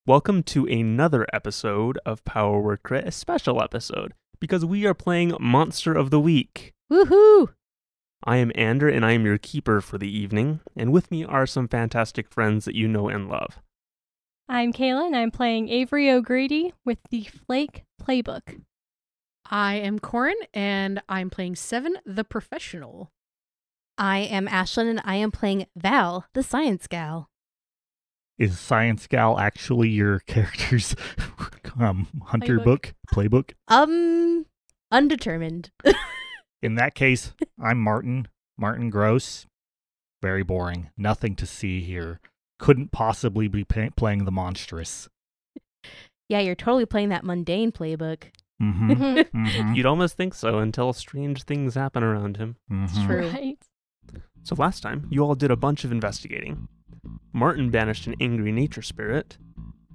Welcome to another episode of Power Word Crit, a special episode, because we are playing Monster of the Week. Woohoo! I am Ander, and I am your keeper for the evening, and with me are some fantastic friends that you know and love. I'm Kayla, and I'm playing Avery O'Grady with the Flake Playbook. I am Corin, and I'm playing Seven, the Professional. I am Ashlyn, and I am playing Val, the Science Gal. Is Science Gal actually your character's hunter playbook? Undetermined. In that case, I'm Martin Gross. Very boring. Nothing to see here. Couldn't possibly be playing the monstrous. Yeah, you're totally playing that mundane playbook. You'd almost think so until strange things happen around him. True. Right. So last time, you all did a bunch of investigating. Martin banished an angry nature spirit.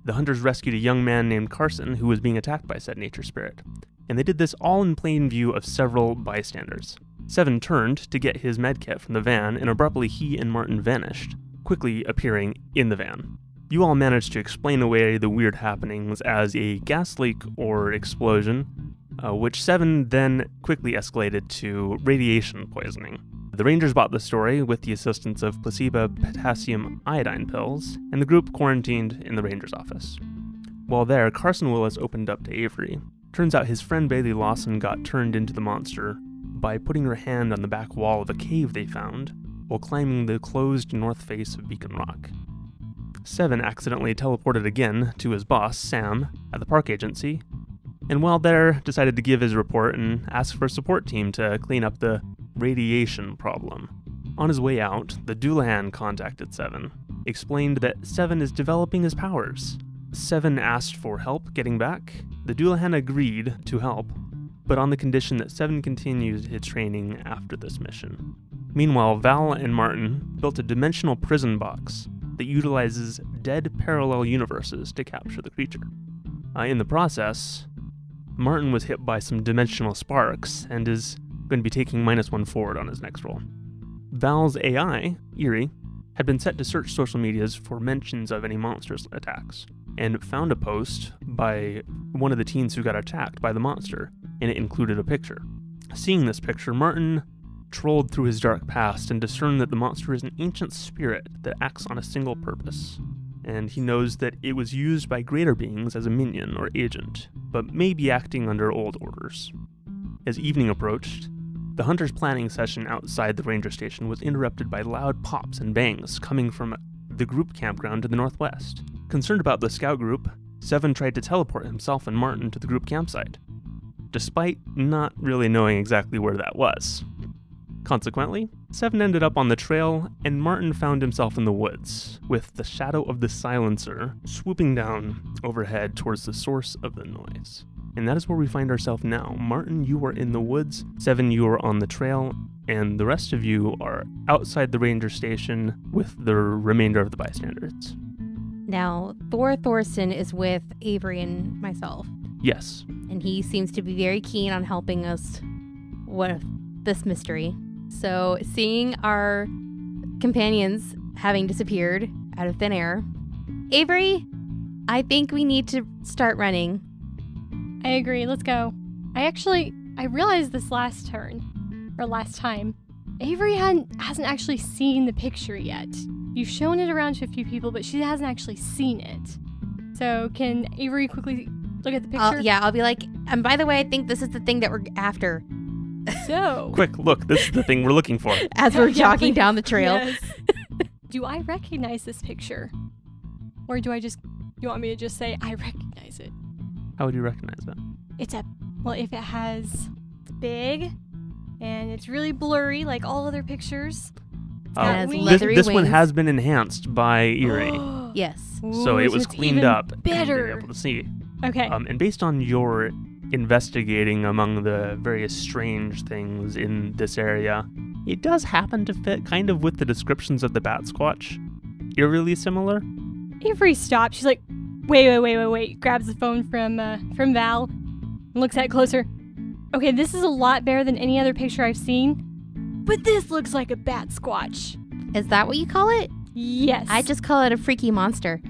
The hunters rescued a young man named Carson who was being attacked by said nature spirit. And they did this all in plain view of several bystanders. Seven turned to get his medkit from the van, and abruptly he and Martin vanished, quickly appearing in the van. You all managed to explain away the weird happenings as a gas leak or explosion, which Seven then quickly escalated to radiation poisoning. The Rangers bought the story with the assistance of placebo potassium iodine pills, and the group quarantined in the Rangers' office. While there, Carson Willis opened up to Avery. Turns out his friend Bailey Lawson got turned into the monster by putting her hand on the back wall of a cave they found while climbing the closed north face of Beacon Rock. Seven accidentally teleported again to his boss, Sam, at the park agency, and while there, decided to give his report and ask for a support team to clean up the radiation problem. On his way out, the Doulahan contacted Seven, explained that Seven is developing his powers. Seven asked for help getting back. The Doulahan agreed to help, but on the condition that Seven continues his training after this mission. Meanwhile, Val and Martin built a dimensional prison box that utilizes dead parallel universes to capture the creature. In the process, Martin was hit by some dimensional sparks and is going to be taking -1 forward on his next roll. Val's AI, Eerie, had been set to search social medias for mentions of any monsters attacks, and found a post by one of the teens who got attacked by the monster, and it included a picture. Seeing this picture, Martin trolled through his dark past and discerned that the monster is an ancient spirit that acts on a single purpose, and he knows that it was used by greater beings as a minion or agent, but may be acting under old orders. As evening approached, the hunters' planning session outside the ranger station was interrupted by loud pops and bangs coming from the group campground to the northwest. Concerned about the scout group, Seven tried to teleport himself and Martin to the group campsite, despite not really knowing exactly where that was. Consequently, Seven ended up on the trail, and Martin found himself in the woods, with the shadow of the silencer swooping down overhead towards the source of the noise. And that is where we find ourselves now. Martin, you are in the woods, Seven, you are on the trail, and the rest of you are outside the ranger station with the remainder of the bystanders. Now, Thorson is with Avery and myself, Yes. and he seems to be very keen on helping us with this mystery. So, seeing our companions having disappeared out of thin air, Avery, I think we need to start running. I agree. Let's go. I realized this last time. Avery hasn't actually seen the picture yet. You've shown it around to a few people, but she hasn't actually seen it. So can Avery quickly look at the picture? Yeah, I'll be like, and by the way, I think this is the thing that we're after. So. Quick, look, this is the thing we're looking for. As we're jogging down the trail. Yes. Do I recognize this picture? Or you want me to just say I recognize it? How would you recognize that? If it has big and it's really blurry like all other pictures. has wings. leathery This one wings. has been enhanced by Eerie, Yes. so it was it's cleaned even up and better. you're able to see. Okay. And based on your investigating among the various strange things in this area, it does happen to fit kind of with the descriptions of the Bat Squatch. Eerily similar. Avery stops. She's like, wait. Grabs the phone from Val and looks at it closer. Okay, this is a lot better than any other picture I've seen, but this looks like a Bat Squatch. Is that what you call it? Yes. I just call it a freaky monster.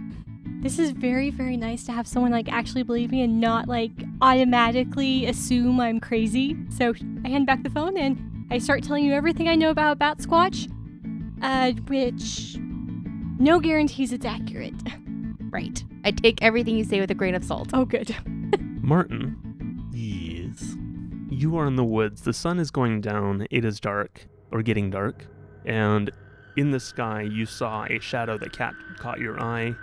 This is very, very nice to have someone like actually believe me and not like automatically assume I'm crazy. So I hand back the phone and I start telling you everything I know about Bat Squatch, which no guarantees it's accurate. Right. I take everything you say with a grain of salt. Oh, good. Martin, Yes. you are in the woods. The sun is going down. It is dark, or getting dark. And in the sky, you saw a shadow that caught your eye.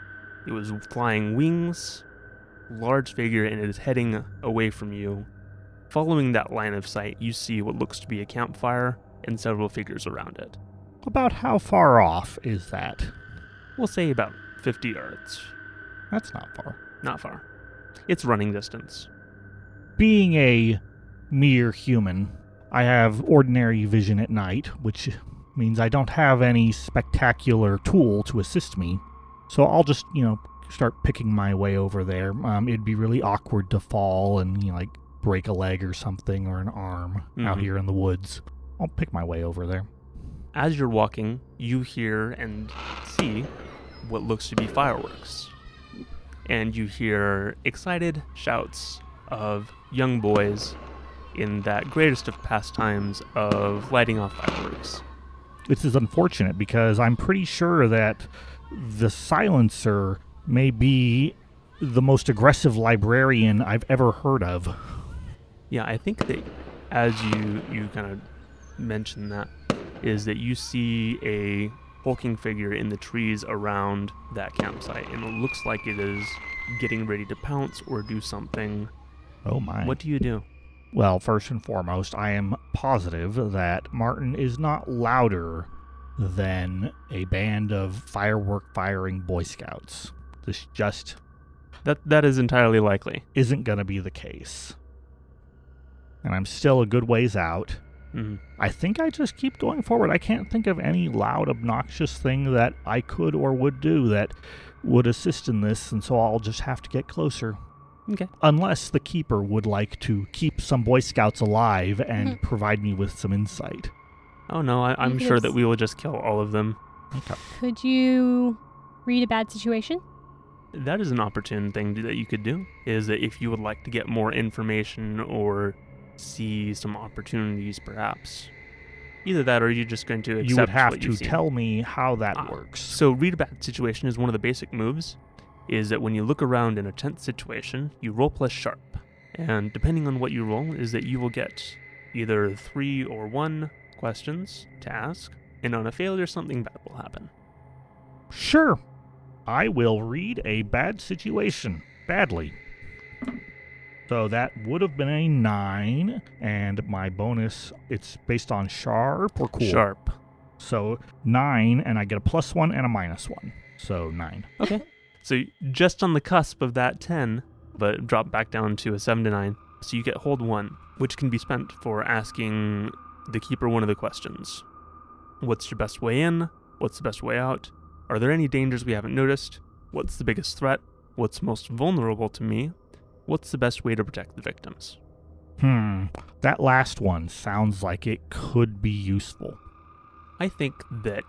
It was flying wings, large figure, and it is heading away from you. Following that line of sight, you see what looks to be a campfire and several figures around it. About how far off is that? We'll say about 50 yards. That's not far. Not far. It's running distance. Being a mere human, I have ordinary vision at night, which means I don't have any spectacular tool to assist me. So I'll just, start picking my way over there. It'd be really awkward to fall and, like, break a leg or something or an arm out here in the woods. I'll pick my way over there. As you're walking, you hear and see what looks to be fireworks. And you hear excited shouts of young boys in that greatest of pastimes of lighting off fireworks. This is unfortunate because I'm pretty sure that the silencer may be the most aggressive librarian I've ever heard of. Yeah, I think that as you kind of mention that, is that you see a hulking figure in the trees around that campsite, and it looks like it is getting ready to pounce or do something. Oh my. What do you do? Well, first and foremost, I am positive that Martin is not louder than a band of firework-firing Boy Scouts. This just That is entirely likely. isn't going to be the case. And I'm still a good ways out. Mhm. I think I just keep going forward. I can't think of any loud, obnoxious thing that I could or would do that would assist in this, and so I'll just have to get closer. Okay. Unless the keeper would like to keep some Boy Scouts alive and provide me with some insight. Oh no, I'm sure that we will just kill all of them. Okay. Could you read a bad situation? That is an opportune thing that you could do, is that if you would like to get more information or see some opportunities perhaps. Either that or you're just going to accept You would have what to you've seen. tell me how that works. So read a bad situation is one of the basic moves, is that when you look around in a tense situation, you roll plus sharp. And depending on what you roll is that you will get either 3 or 1 questions to ask, and on a failure something bad will happen. Sure. I will read a bad situation. Badly. So that would have been a 9, and my bonus, it's based on sharp or cool? Sharp. So 9, and I get a +1 and a -1. So 9. Okay. So just on the cusp of that 10, but drop back down to a 7 to 9. So you get hold 1, which can be spent for asking the keeper one of the questions. What's your best way in? What's the best way out? Are there any dangers we haven't noticed? What's the biggest threat? What's most vulnerable to me? What's the best way to protect the victims? That last one sounds like it could be useful. I think that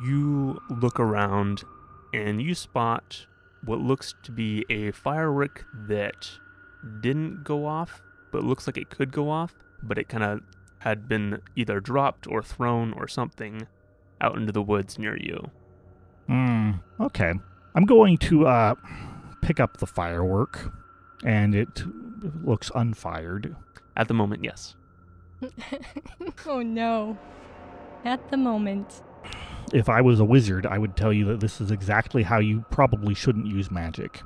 you look around and you spot what looks to be a firework that didn't go off, but looks like it could go off, but it kind of had been either dropped or thrown or something out into the woods near you. Okay. I'm going to pick up the firework, and it looks unfired. At the moment, yes. Oh no. At the moment. If I was a wizard, I would tell you that this is exactly how you probably shouldn't use magic.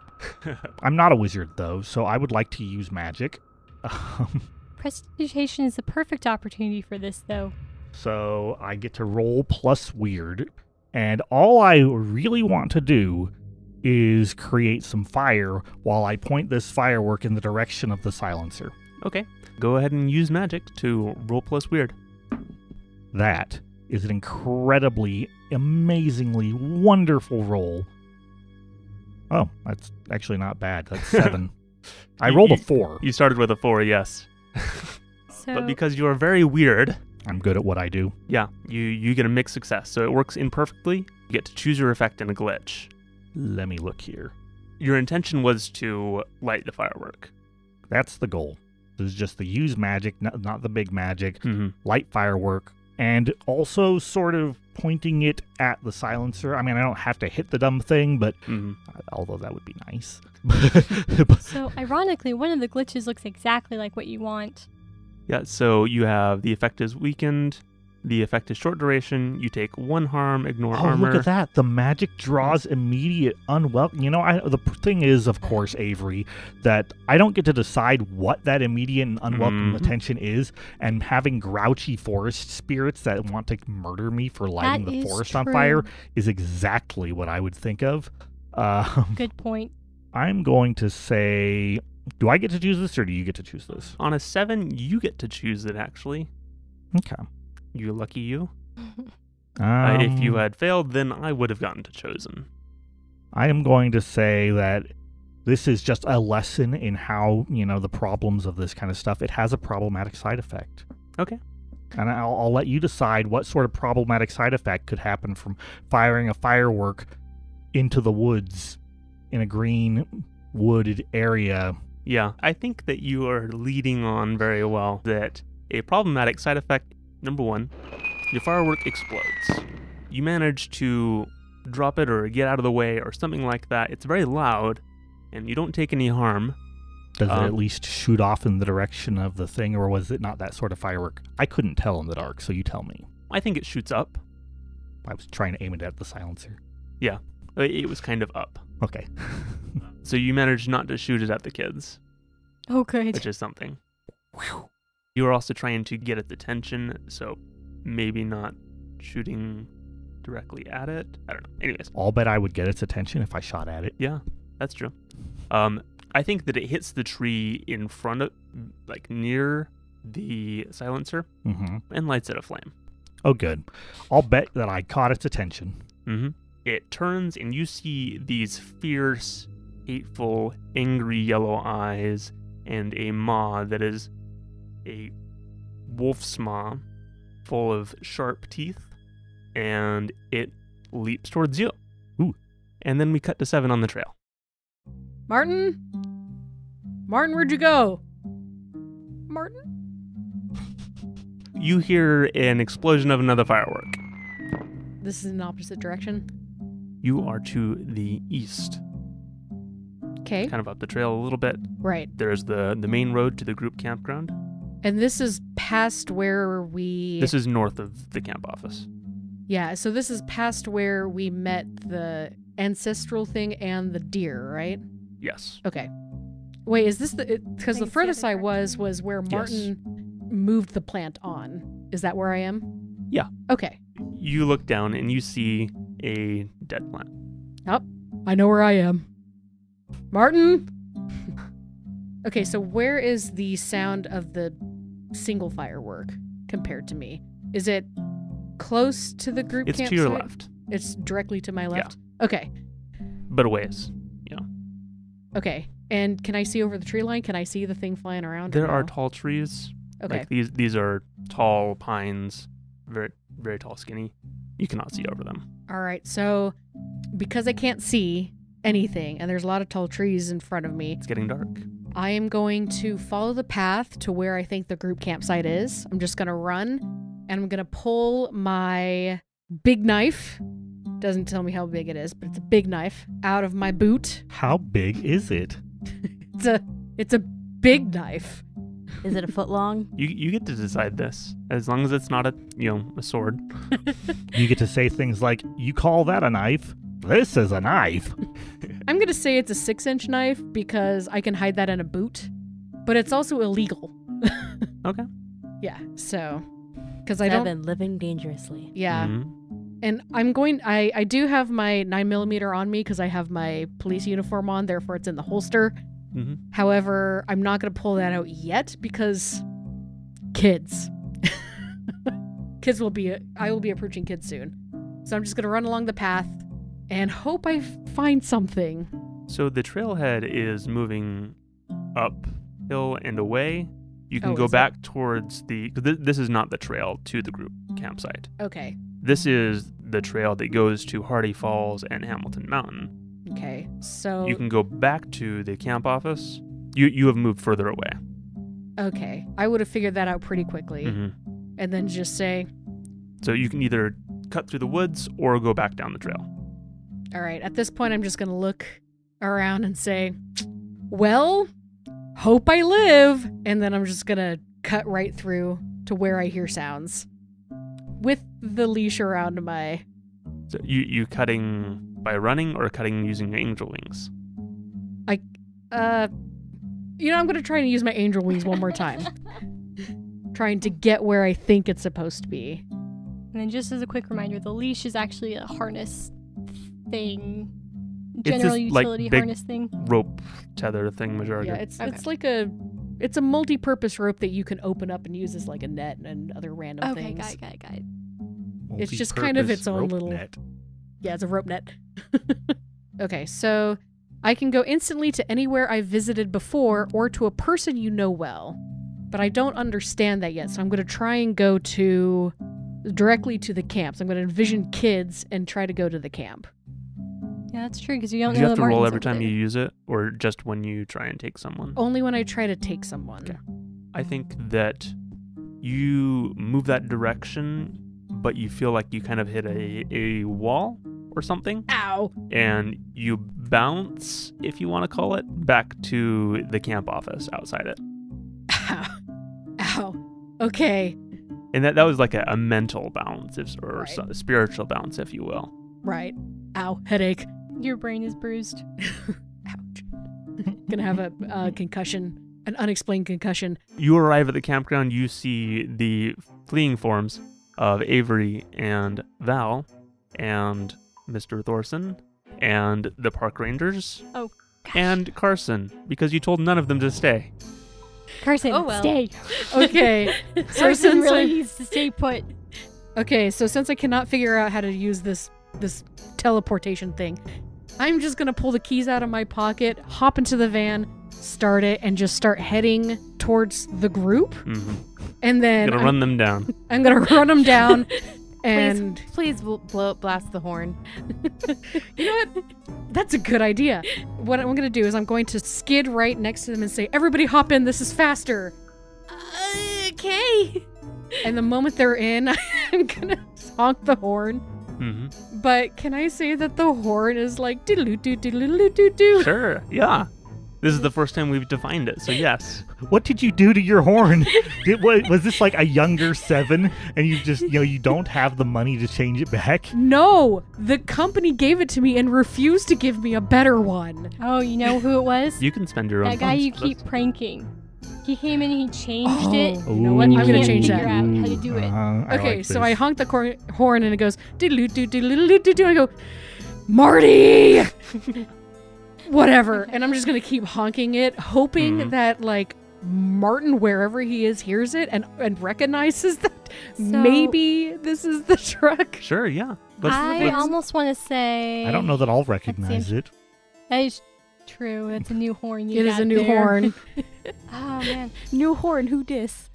I'm not a wizard, though, so I would like to use magic. Prestidigitation is the perfect opportunity for this, though. So I get to roll plus weird, and all I really want to do is create some fire while I point this firework in the direction of the silencer. Okay, go ahead and use magic to roll plus weird. That is an incredibly, amazingly wonderful roll. Oh, that's actually not bad. That's 7. I rolled a 4. You started with a 4, yes. So, But because you are very weird, I'm good at what I do. yeah, you get a mixed success. So it works imperfectly. You get to choose your effect in a glitch. Let me look here. your intention was to light the firework. That's the goal. This is just the use magic, not the big magic, Mm-hmm. light firework, and also sort of pointing it at the silencer. I mean, I don't have to hit the dumb thing, but Mm-hmm. although that would be nice. So, ironically, one of the glitches looks exactly like what you want. Yeah, so you have the effect is weakened, the effect is short duration, you take 1 harm, ignore Oh, armor. look at that. The magic draws immediate unwelcome. You know, the thing is, of course, Avery, that I don't get to decide what that immediate and unwelcome Mhm. attention is, and having grouchy forest spirits that want to murder me for lighting That the is forest on true. fire is exactly what I would think of. Good point. I'm going to say, do I get to choose this, or do you get to choose this? On a 7, you get to choose it, actually. Okay. You lucky you. If you had failed, then I would have gotten to chosen. I am going to say that this is just a lesson in how, the problems of this kind of stuff. It has a problematic side effect. Okay. And I'll let you decide what sort of problematic side effect could happen from firing a firework into the woods in a green wooded area. Yeah, I think that you are leading on very well that a problematic side effect, number 1, your firework explodes. You manage to drop it or get out of the way or something like that. It's very loud, and you don't take any harm. Does it at least shoot off in the direction of the thing, or was it not that sort of firework? I couldn't tell in the dark, so you tell me. I think it shoots up. I was trying to aim it at the silencer. Yeah, it was kind of up. Okay. So you managed not to shoot it at the kids, Oh, good. which is something. You were also trying to get its attention, so maybe not shooting directly at it. I don't know. Anyways, I'll bet I would get its attention if I shot at it. yeah, that's true. I think that it hits the tree in front of, like near the silencer, Mm-hmm. and lights it aflame. Oh, good. I'll bet that I caught its attention. Mm-hmm. It turns, and you see these fierce, hateful, angry yellow eyes, and a maw that is a wolf's maw full of sharp teeth, and it leaps towards you. Ooh. And then we cut to 7 on the trail. Martin? Martin, where'd you go? Martin? You hear an explosion of another firework. This is in opposite direction. You are to the east, Okay. kind of up the trail a little bit. Right. There's the main road to the group campground. And this is past where we... This is north of the camp office. Yeah, so this is past where we met the ancestral thing and the deer, right? Yes. Okay. Wait, is this the... Because the Thanks, furthest yeah, I that's was where Martin moved the plant on. Is that where I am? Yeah. Okay. You look down and you see a dead plant. I know where I am. Martin? Okay, so where is the sound of the single firework compared to me? Is it close to the group It's campsite? to your left, It's directly to my left? Okay. but a ways. Okay. And can I see over the tree line? Can I see the thing flying around? or There are no? tall trees. Okay. Like these are tall pines, very very tall, skinny. You cannot see over them. All right. So because I can't see anything and there's a lot of tall trees in front of me, It's getting dark. I am going to follow the path to where I think the group campsite is. I'm just going to run and I'm going to pull my big knife. Doesn't tell me how big it is, but it's a big knife out of my boot. How big is it? It's a big knife. Is it a foot long? You get to decide this, as long as it's not a sword. You get to say things like, you call that a knife? This is a knife. I'm going to say it's a 6-inch knife because I can hide that in a boot, but it's also illegal. Okay. Yeah, so because I don't. Seven, living dangerously. Yeah, Mhm. and I do have my 9mm on me because I have my police uniform on. Therefore, it's in the holster. Mhm. However, I'm not going to pull that out yet because kids. I will be approaching kids soon. So I'm just going to run along the path and hope I find something. So the trailhead is moving uphill and away. You can Oh, go is it? back towards the. 'Cause this is not the trail to the group campsite. Okay. This is the trail that goes to Hardy Falls and Hamilton Mountain. Okay, so You can go back to the camp office. You have moved further away. okay, I would have figured that out pretty quickly, Hmm. and then just say, So you can either cut through the woods or go back down the trail. all right, at this point, I'm just gonna look around and say, well, hope I live, and then I'm just gonna cut right through to where I hear sounds with the leash around my. So you cutting by running or cutting using your angel wings? I'm gonna try and use my angel wings one more time, trying to get where I think it's supposed to be. And then just as a quick reminder, the leash is actually a harness thing. General this, like, utility big harness thing. Rope tether thing, majority. Yeah, it's Okay. like it's a multi-purpose rope that you can open up and use as like a net and other random Okay, things. got it. It's just kind of its own Multi-purpose little- rope net. Yeah, it's a rope net. Okay, so I can go instantly to anywhere I've visited before or to a person you know well. But I don't understand that yet, so I'm going to try and go directly to the camps. I'm going to envision kids and try to go to the camp. Yeah, that's true, because you don't Do know you have the to roll Martins every over time there. you use it, or just when you try and take someone? Only when I try to take someone. Okay. I think that you move that direction, but you feel like you kind of hit a wall or something, Ow! and you bounce, if you want to call it, back to the camp office outside it. Ow. Ow. Okay. And that was like a mental bounce, or Right. a spiritual bounce, if you will. Right. Ow. Headache. Your brain is bruised. Ouch. Gonna have a concussion. An unexplained concussion. You arrive at the campground, you see the fleeing forms of Avery and Val and Mr. Thorson and the park rangers Oh, gosh. and Carson, because you told none of them to stay. Carson, Oh, well. stay. Okay. So Carson since really I- needs to stay put. Okay, so since I cannot figure out how to use this teleportation thing, I'm just gonna pull the keys out of my pocket, hop into the van, start it, and just start heading towards the group. Mm-hmm. And then Gonna run them down. I'm gonna run them down. And Please blast the horn. you know what? That's a good idea. What I'm gonna do is I'm going to skid right next to them and say, "Everybody, hop in. This is faster." Okay. And the moment they're in, I'm gonna honk the horn. Mm-hmm. But can I say that the horn is like diddle-doo-doo-doo-doo-doo-doo? Sure, yeah. This is the first time we've defined it, so yes. What did you do to your horn? Was this like a younger 7 and you just, you don't have the money to change it back? No, the company gave it to me and refused to give me a better one. Oh, you know who it was? You can spend your own That guy funds you for keep this. pranking. He came in and he changed it. You know what? You I'm gonna can't change figure that. out how to do it. Okay, so I honk the horn and it goes diddle-doo-doo-doo-doo-doo. I go, Marty! Whatever. And I'm just going to keep honking it, hoping Mhm. that, like, Martin, wherever he is, hears it and recognizes that So- maybe this is the truck. Sure, yeah. I almost want to say... I don't know that I'll recognize it. That is true. That's a new horn you It is got a new there. horn. Oh, man. New horn, who dis?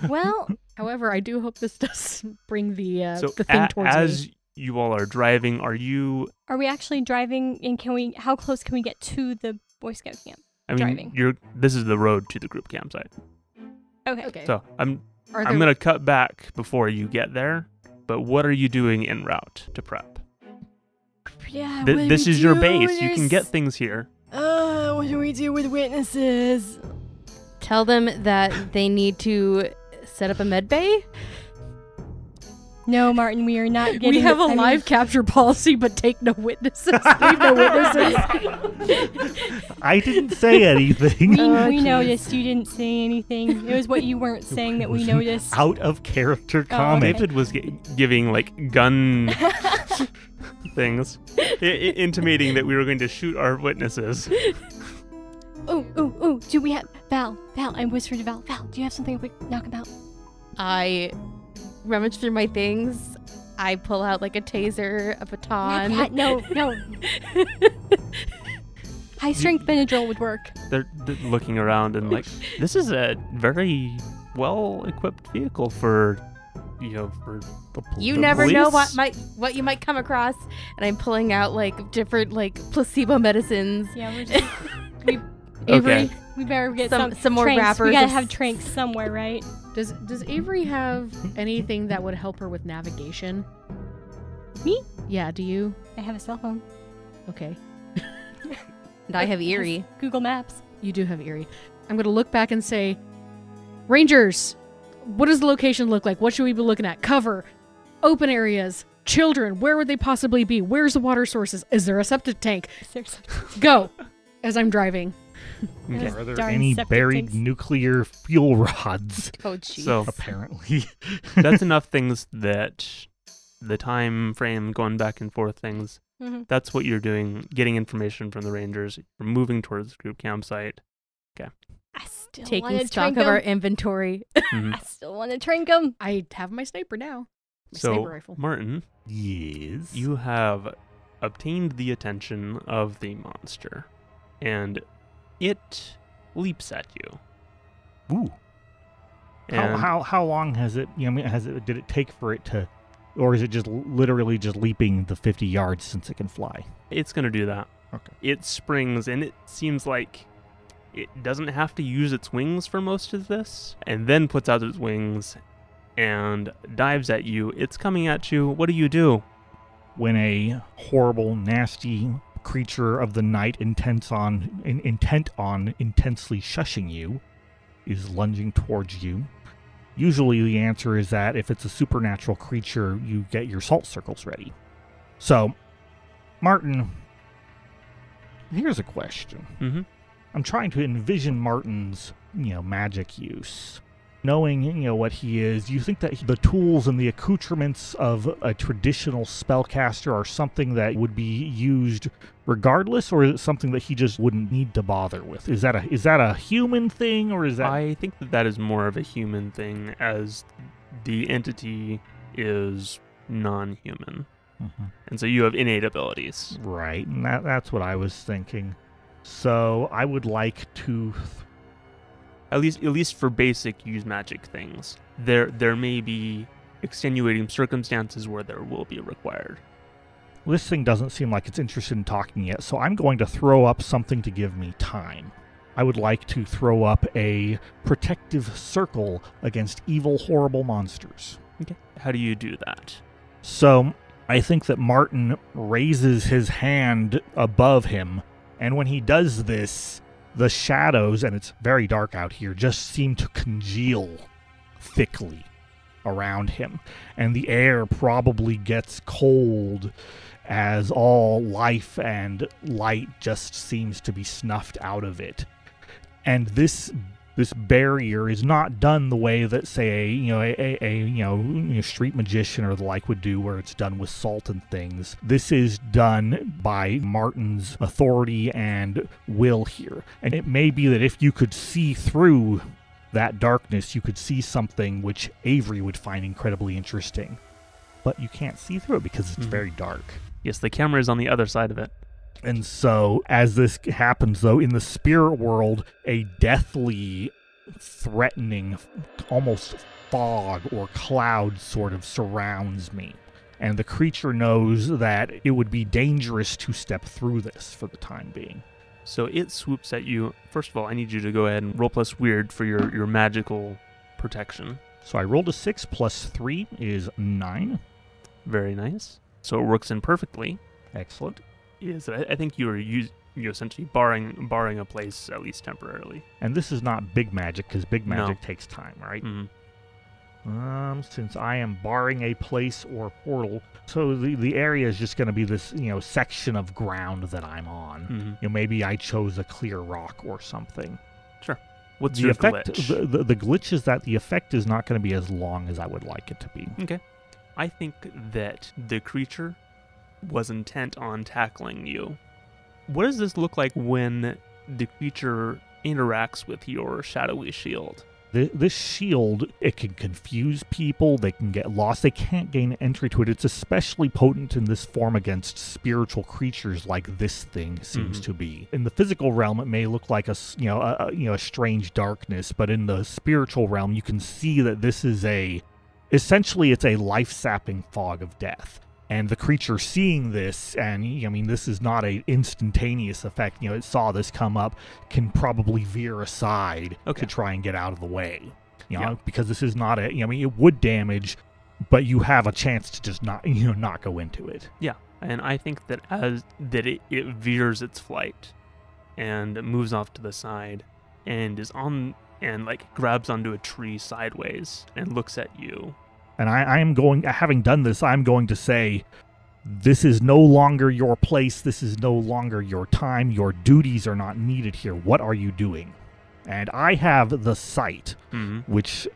Well, However, I do hope this does bring the So thing towards as me. you all are driving, are you... are we actually driving and how close can we get to the Boy Scout camp? I mean, Driving. this is the road to the group campsite. Okay. Okay. So I'm Are going to cut back before you get there, but what are you doing en route to prep? Yeah, This is your base. You can get things here. What do we do with witnesses? Tell them that they need to set up a med bay. No, Martin, we are not getting... we have a live capture policy, but take no witnesses. Leave no witnesses. I didn't say anything. We jeez. noticed you didn't say anything. It was what you weren't saying that we noticed. Out of character Oh, comment. David was giving like gun things, intimating that we were going to shoot our witnesses. Oh, do we have... Val, I whispered to Val, do you have something we knock him out? I rummage through my things. I pull out like a taser, a baton. No. High strength Benadryl would work. They're looking around and like, this is a very well-equipped vehicle for, for You the never know police? what you might come across, and I'm pulling out like different like placebo medicines. Yeah, we're just, Avery, we better get Some more tranks. wrappers We gotta of have tranks somewhere, right? does Avery have anything that would help her with navigation? Me? Yeah, do you? I have a cell phone. Okay. And I have Erie. Google Maps. You do have Erie. I'm going to look back and say, Rangers, what does the location look like? What should we be looking at? Cover, open areas, children, where would they possibly be? Where's the water sources? Is there a septic tank? Go, as I'm driving. Okay. Are there Darn any septic buried tanks. nuclear fuel rods? Oh, jeez. So Apparently. that's enough things that the time frame going back and forth things. Mm-hmm. That's what you're doing, getting information from the Rangers. You're moving towards the group campsite. I still Taking want stock to of our inventory. Mhm. I still want to trank them. I have my sniper now. My So, sniper rifle. Martin, Yes. you have obtained the attention of the monster, and it leaps at you. Ooh. And How long has it? Did it take for it to, or is it just literally just leaping the 50 yards since it can fly? it's going to do that. Okay. It springs, and it seems like it doesn't have to use its wings for most of this, and then puts out its wings and dives at you. It's coming at you. What do? When a horrible, nasty creature of the night intent on intensely shushing you is lunging towards you, usually the answer is that if it's a supernatural creature, you get your salt circles ready. So, Martin, here's a question. Mm-hmm. I'm trying to envision Martin's, magic use. Knowing, what he is, you think that the tools and the accoutrements of a traditional spellcaster are something that would be used regardless, or is it something that he just wouldn't need to bother with? Is that a human thing, or is that... I think that is more of a human thing, as the entity is non-human. Mhm. And so you have innate abilities. Right, and that's what I was thinking. So I would like to... At least for basic use magic things. There may be extenuating circumstances where there will be required. This thing doesn't seem like it's interested in talking yet, so I'm going to throw up something to give me time. I would like to throw up a protective circle against evil, horrible monsters. Okay. How do you do that? So I think that Martin raises his hand above him, and when he does this, the shadows, and it's very dark out here, just seem to congeal thickly around him. And the air probably gets cold as all life and light just seems to be snuffed out of it. And this barrier is not done the way that, say, a street magician or the like would do, where it's done with salt and things. This is done by Martin's authority and will here. And it may be that if you could see through that darkness, you could see something which Avery would find incredibly interesting. But you can't see through it because it's very dark. Yes, the camera is on the other side of it. And so, as this happens, though, in the spirit world, a deathly, threatening, almost fog or cloud sort of surrounds me. And the creature knows that it would be dangerous to step through this for the time being. So it swoops at you. First of all, I need you to go ahead and roll plus weird for your magical protection. So I rolled a 6 plus 3 is 9. Very nice. So it works in perfectly. Excellent. Yes, I think you're essentially barring a place, at least temporarily. And this is not big magic, because big magic takes time, right? Mm-hmm. Since I am barring a place or portal, so the area is just going to be this, section of ground that I'm on. Mm-hmm. Maybe I chose a clear rock or something. Sure. What's The your effect? glitch? The glitch is that the effect is not going to be as long as I would like it to be. Okay. I think that the creature was intent on tackling you. What does this look like when the creature interacts with your shadowy shield? This shield, it can confuse people, they can get lost, they can't gain entry to it. It's especially potent in this form against spiritual creatures like this thing seems to be. In the physical realm, it may look like a strange darkness, but in the spiritual realm, you can see that this is a essentially it's a life-sapping fog of death. And the creature seeing this, and I mean, this is not an instantaneous effect. It saw this come up, can probably veer aside to try and get out of the way. Because this is not it would damage, but you have a chance to just not go into it. Yeah, and I think that it veers its flight and moves off to the side and is on and grabs onto a tree sideways and looks at you. And having done this, I'm going to say, this is no longer your place. This is no longer your time. Your duties are not needed here. What are you doing? And I have the sight, which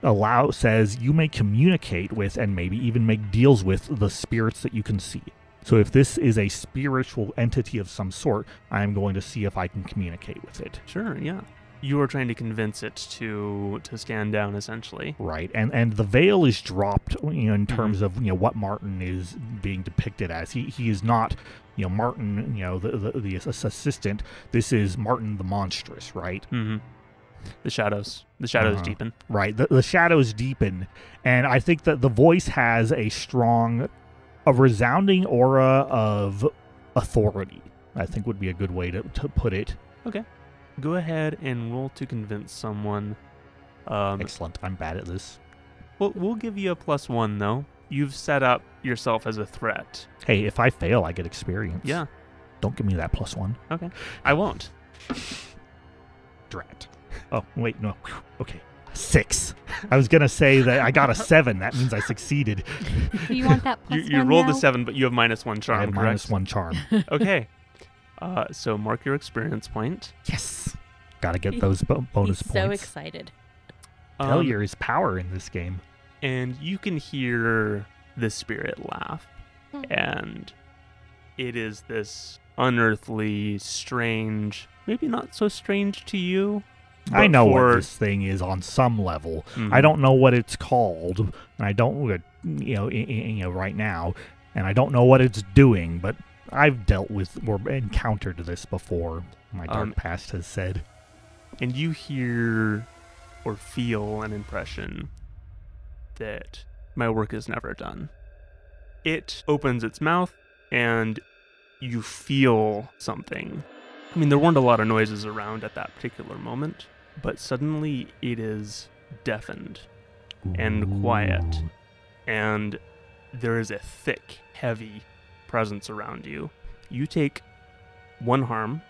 says you may communicate with and maybe even make deals with the spirits that you can see. So if this is a spiritual entity of some sort, I am going to see if I can communicate with it. Sure, yeah. You are trying to convince it to stand down, essentially. Right, and the veil is dropped, in terms of what Martin is being depicted as. He is not, Martin, the assistant. This is Martin the monstrous, right? Mm-hmm. The shadows deepen. Right, the shadows deepen, and I think that the voice has a resounding aura of authority. I think would be a good way to put it. Okay. Go ahead and roll to convince someone. Excellent. I'm bad at this. Well, we'll give you a +1, though. You've set up yourself as a threat. Hey, if I fail, I get experience. Yeah. Don't give me that +1. Okay. I won't. Drat. Oh, wait, no. Okay. 6. I was going to say that I got a 7. That means I succeeded. Do you want that +1 You rolled now? a 7, but you have -1 charm, I have correct? -1 charm. Okay. So mark your experience point. Yes. Got to get those bonus He's points. so excited. Failure is power in this game. And you can hear the spirit laugh. And it is this unearthly, strange, maybe not so strange to you. I know what this thing is on some level. Mm-hmm. I don't know what it's called. And I don't, right now. And I don't know what it's doing, but I've dealt with or encountered this before, my dark past has said. And you hear or feel an impression that my work is never done. It opens its mouth, and you feel something. I mean, there weren't a lot of noises around at that particular moment, but suddenly it is deafened and quiet, and there is a thick, heavy presence around you. You take 1 harm,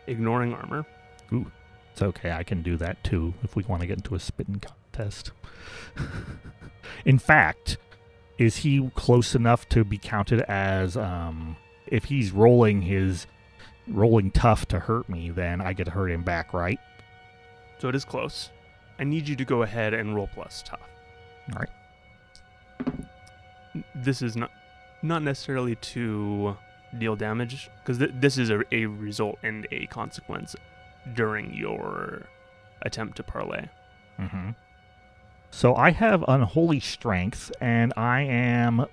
ignoring armor. Ooh, it's okay. I can do that too if we want to get into a spitting contest. In fact, is he close enough to be counted as if he's rolling tough to hurt me, then I get to hurt him back, right? So it is close. I need you to go ahead and roll plus tough. All right. This is not necessarily to deal damage, because this is a result and a consequence during your attempt to parlay. Mm-hmm. So I have unholy strength, and I am,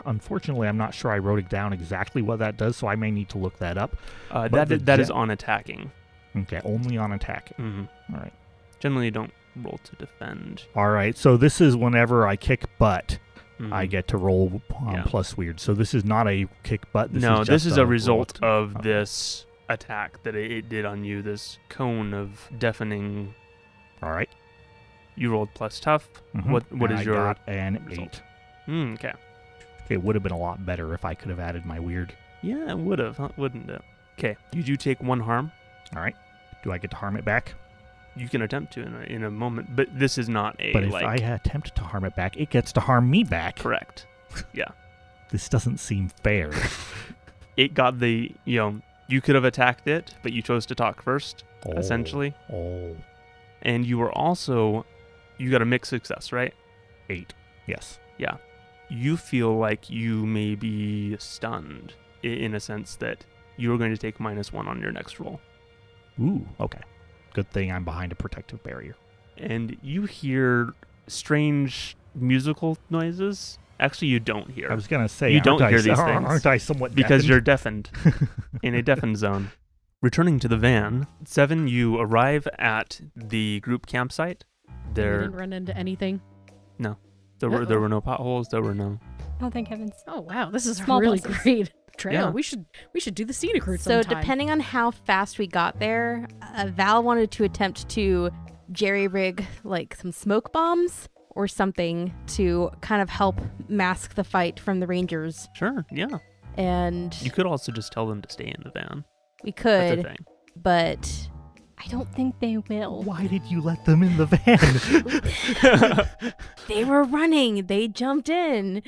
unfortunately, I'm not sure I wrote it down exactly what that does, so I may need to look that up. That is on attacking. Okay, only on attacking. Mm-hmm. All right. Generally, don't roll to defend. All right, so this is whenever I kick butt, Mm-hmm. I get to roll plus weird. So this is not a kick butt. This is a result of this attack that it did on you, this cone of deafening. All right. You rolled plus tough. Mm-hmm. What is your got an result? 8. Okay. It would have been a lot better if I could have added my weird. Yeah, it would have, wouldn't it? Okay. You do take 1 harm. All right. Do I get to harm it back? You can attempt to in a moment, but this is not a. But if I attempt to harm it back, it gets to harm me back. Correct. Yeah. This doesn't seem fair. It got the, you could have attacked it, but you chose to talk first, essentially. Oh. And you were also, you got a mixed success, right? 8. Yes. Yeah. You feel like you may be stunned in a sense that you are going to take -1 on your next roll. Ooh, okay. Good thing I'm behind a protective barrier. And you hear strange musical noises. Actually, you don't hear. I was going to say, you don't hear these things. Aren't I somewhat because deafened? you're deafened in a deafened zone. Returning to the van, 7, you arrive at the group campsite. We didn't run into anything. No. There were no potholes. There were no. Oh, thank heavens. Oh wow, this is Small a really buses. great trail. Yeah. We should do the scenic route So sometime. depending on how fast we got there, Val wanted to attempt to jerry-rig like some smoke bombs or something to kind of help mask the fight from the Rangers. Sure. Yeah. And You could also just tell them to stay in the van. we That's could, a thing. but I don't think they will. Why did you let them in the van? they were running. They jumped in.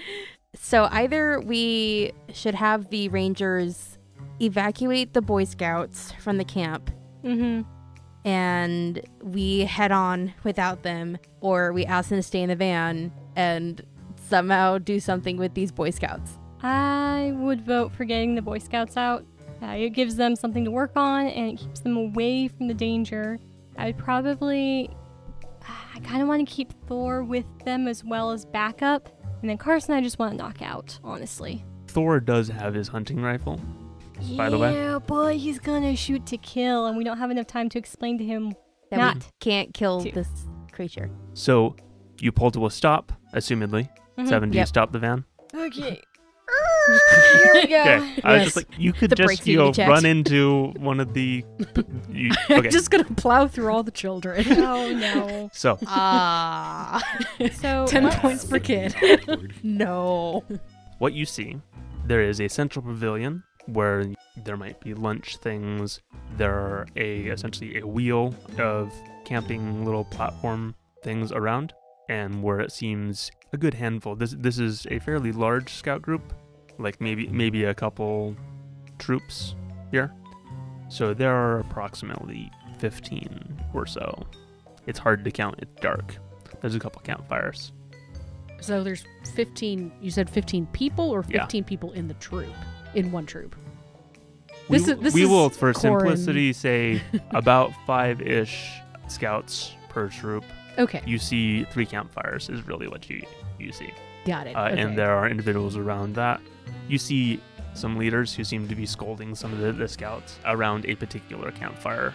So either we should have the Rangers evacuate the Boy Scouts from the camp Mm-hmm. and we head on without them, or we ask them to stay in the van and somehow do something with these Boy Scouts. I would vote for getting the Boy Scouts out. It gives them something to work on, and it keeps them away from the danger. I would probably... I kind of want to keep Thor with them as well as backup. And then Carson I just want to knock out, honestly. Thor does have his hunting rifle, by the way. Yeah, but he's gonna shoot to kill, and we don't have enough time to explain to him That not we can't kill to. this creature. So you pull to a stop, assumedly. Mhm. 7, do you Yep. stop the van? Okay. Here we go. Okay. I was Yes. just like, you could The just, brakes need to be checked. run into one of the... okay. Just gonna plow through all the children. Oh no. So, Ah. So 10 let's- points per kid. No. what you see, there is a central pavilion where there might be lunch things. There are essentially a wheel of camping little platform things around, and where it seems a good handful. This is a fairly large scout group, like maybe a couple troops here. So there are approximately 15 or so. It's hard to count. It's dark. There's a couple campfires. So there's 15, you said 15 people or Yeah. 15 people in the troop? In one troop? We This will, is for Corin. simplicity, say about 5-ish scouts per troop. Okay, You see 3 campfires is really what you see. got it. Okay. And there are individuals around that. You see some leaders who seem to be scolding some of the scouts around a particular campfire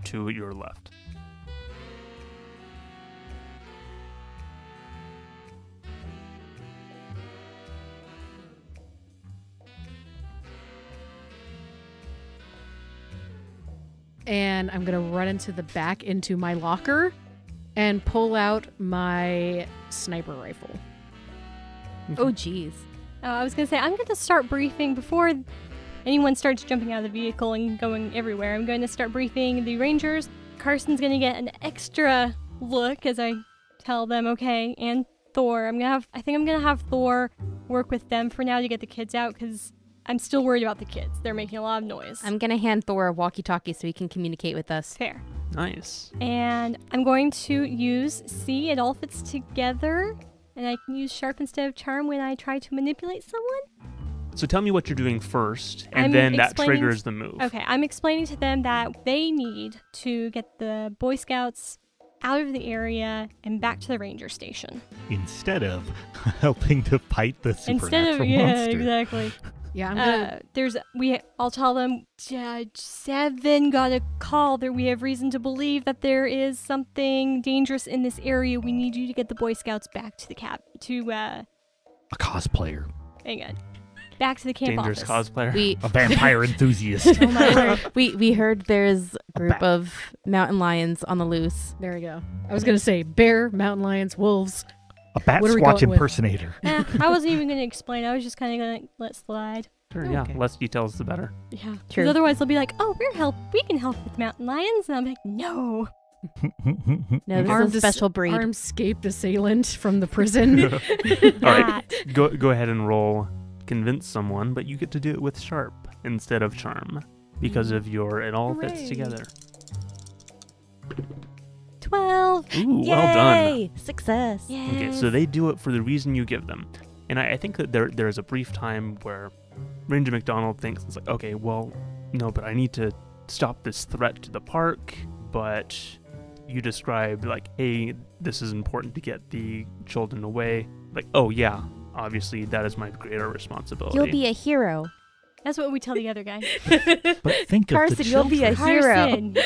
to your left. And I'm gonna run into my locker and pull out my sniper rifle. Oh, geez. I was gonna say I'm gonna start briefing before anyone starts jumping out of the vehicle and going everywhere. I'm going to start briefing the Rangers. Carson's gonna get an extra look as I tell them, okay, and Thor. I think I'm gonna have Thor work with them for now to get the kids out because I'm still worried about the kids. They're making a lot of noise. I'm going to hand Thor a walkie-talkie so he can communicate with us. Fair. Nice. And I'm going to use see, it all fits together. And I can use sharp instead of charm when I try to manipulate someone. So tell me what you're doing first, and I'm then that explaining- triggers the move. Okay, I'm explaining to them that they need to get the Boy Scouts out of the area and back to the ranger station. Instead of helping to fight the supernatural monster. Exactly. Yeah, I'm gonna. I'll tell them, Judge 7 got a call that we have reason to believe that there is something dangerous in this area. We need you to get the Boy Scouts back to the A cosplayer. hang on. Back to the camp Dangerous office. cosplayer. A vampire enthusiast. Oh my word. We heard there's a group of mountain lions on the loose. There we go. I was gonna say bear, mountain lions, wolves. A bat What are we squatch going with? impersonator. I wasn't even going to explain. I was just kind of going to let slide. Sure, yeah. Okay. Less details, the better. Yeah. True. Because otherwise they'll be like, oh, we can help with mountain lions. And I'm like, no. No, this Armed is a special breed. Armed escaped assailant from the prison. All right. That. Go ahead and roll convince someone, but you get to do it with sharp instead of charm because of your it all fits Hooray. together. 12. Ooh, well done. Yay! Success. Yes. Okay, so they do it for the reason you give them. And I think that there's a brief time where Ranger McDonald thinks, it's like, okay, well, no, but I need to stop this threat to the park. But you described, like, hey, this is important to get the children away. Like, oh, yeah, obviously that is my greater responsibility. You'll be a hero. That's what we tell the other guy. But think Carson, of the you'll be a children. hero. Carson.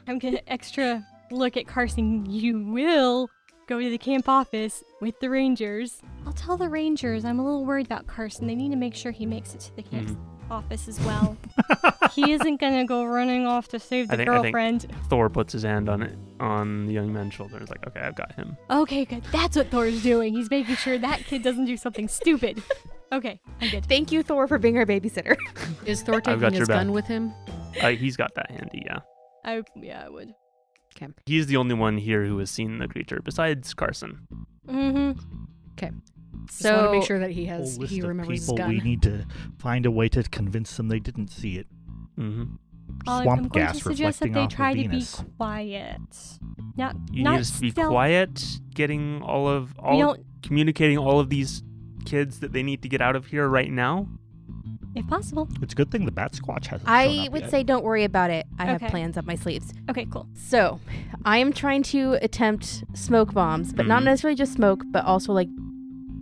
I'm going to extra look at Carson. You will go to the camp office with the rangers. I'll tell the rangers I'm a little worried about Carson. They need to make sure he makes it to the camp office as well. He isn't gonna go running off to save the girlfriend. I think Thor puts his hand on the young man's shoulder. He's like, okay, I've got him. Okay, good. That's what Thor's doing. He's making sure that kid doesn't do something stupid. Okay, I'm good. Thank you, Thor, for being our babysitter. Is Thor taking his gun with him? He's got that handy, yeah. I would. Okay. He's the only one here who has seen the creature, besides Carson. Mm-hmm. Okay. Just So want to make sure that he List he of remembers his people, gun. we need to find a way to convince them they didn't see it. Mm-hmm. I'm Swamp going gas to suggest that reflecting they off try of to be Venus. quiet. Not You not need us to be stealth. quiet, getting communicating all of these kids that they need to get out of here right now. If possible. It's a good thing the Bat Squatch hasn't shown I up would yet. say don't worry about it. I have Okay. plans up my sleeves. Okay, cool. So, I am trying to attempt smoke bombs, but not Mhm. necessarily just smoke, but also like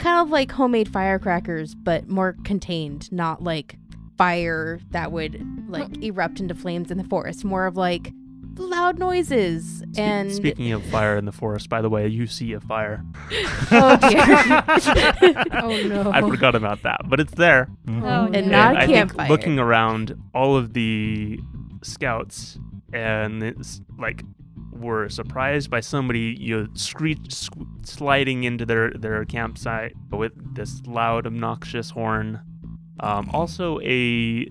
kind of like homemade firecrackers, but more contained, not like fire that would like erupt into flames in the forest. More of like loud noises and Speaking of fire in the forest, by the way, you see a fire. oh dear. Oh no. I forgot about that, but it's there. Mhm. Oh, And no. not And a I think campfire. looking around, all of the scouts and it's like were surprised by somebody sliding into their campsite with this loud, obnoxious horn. Also, a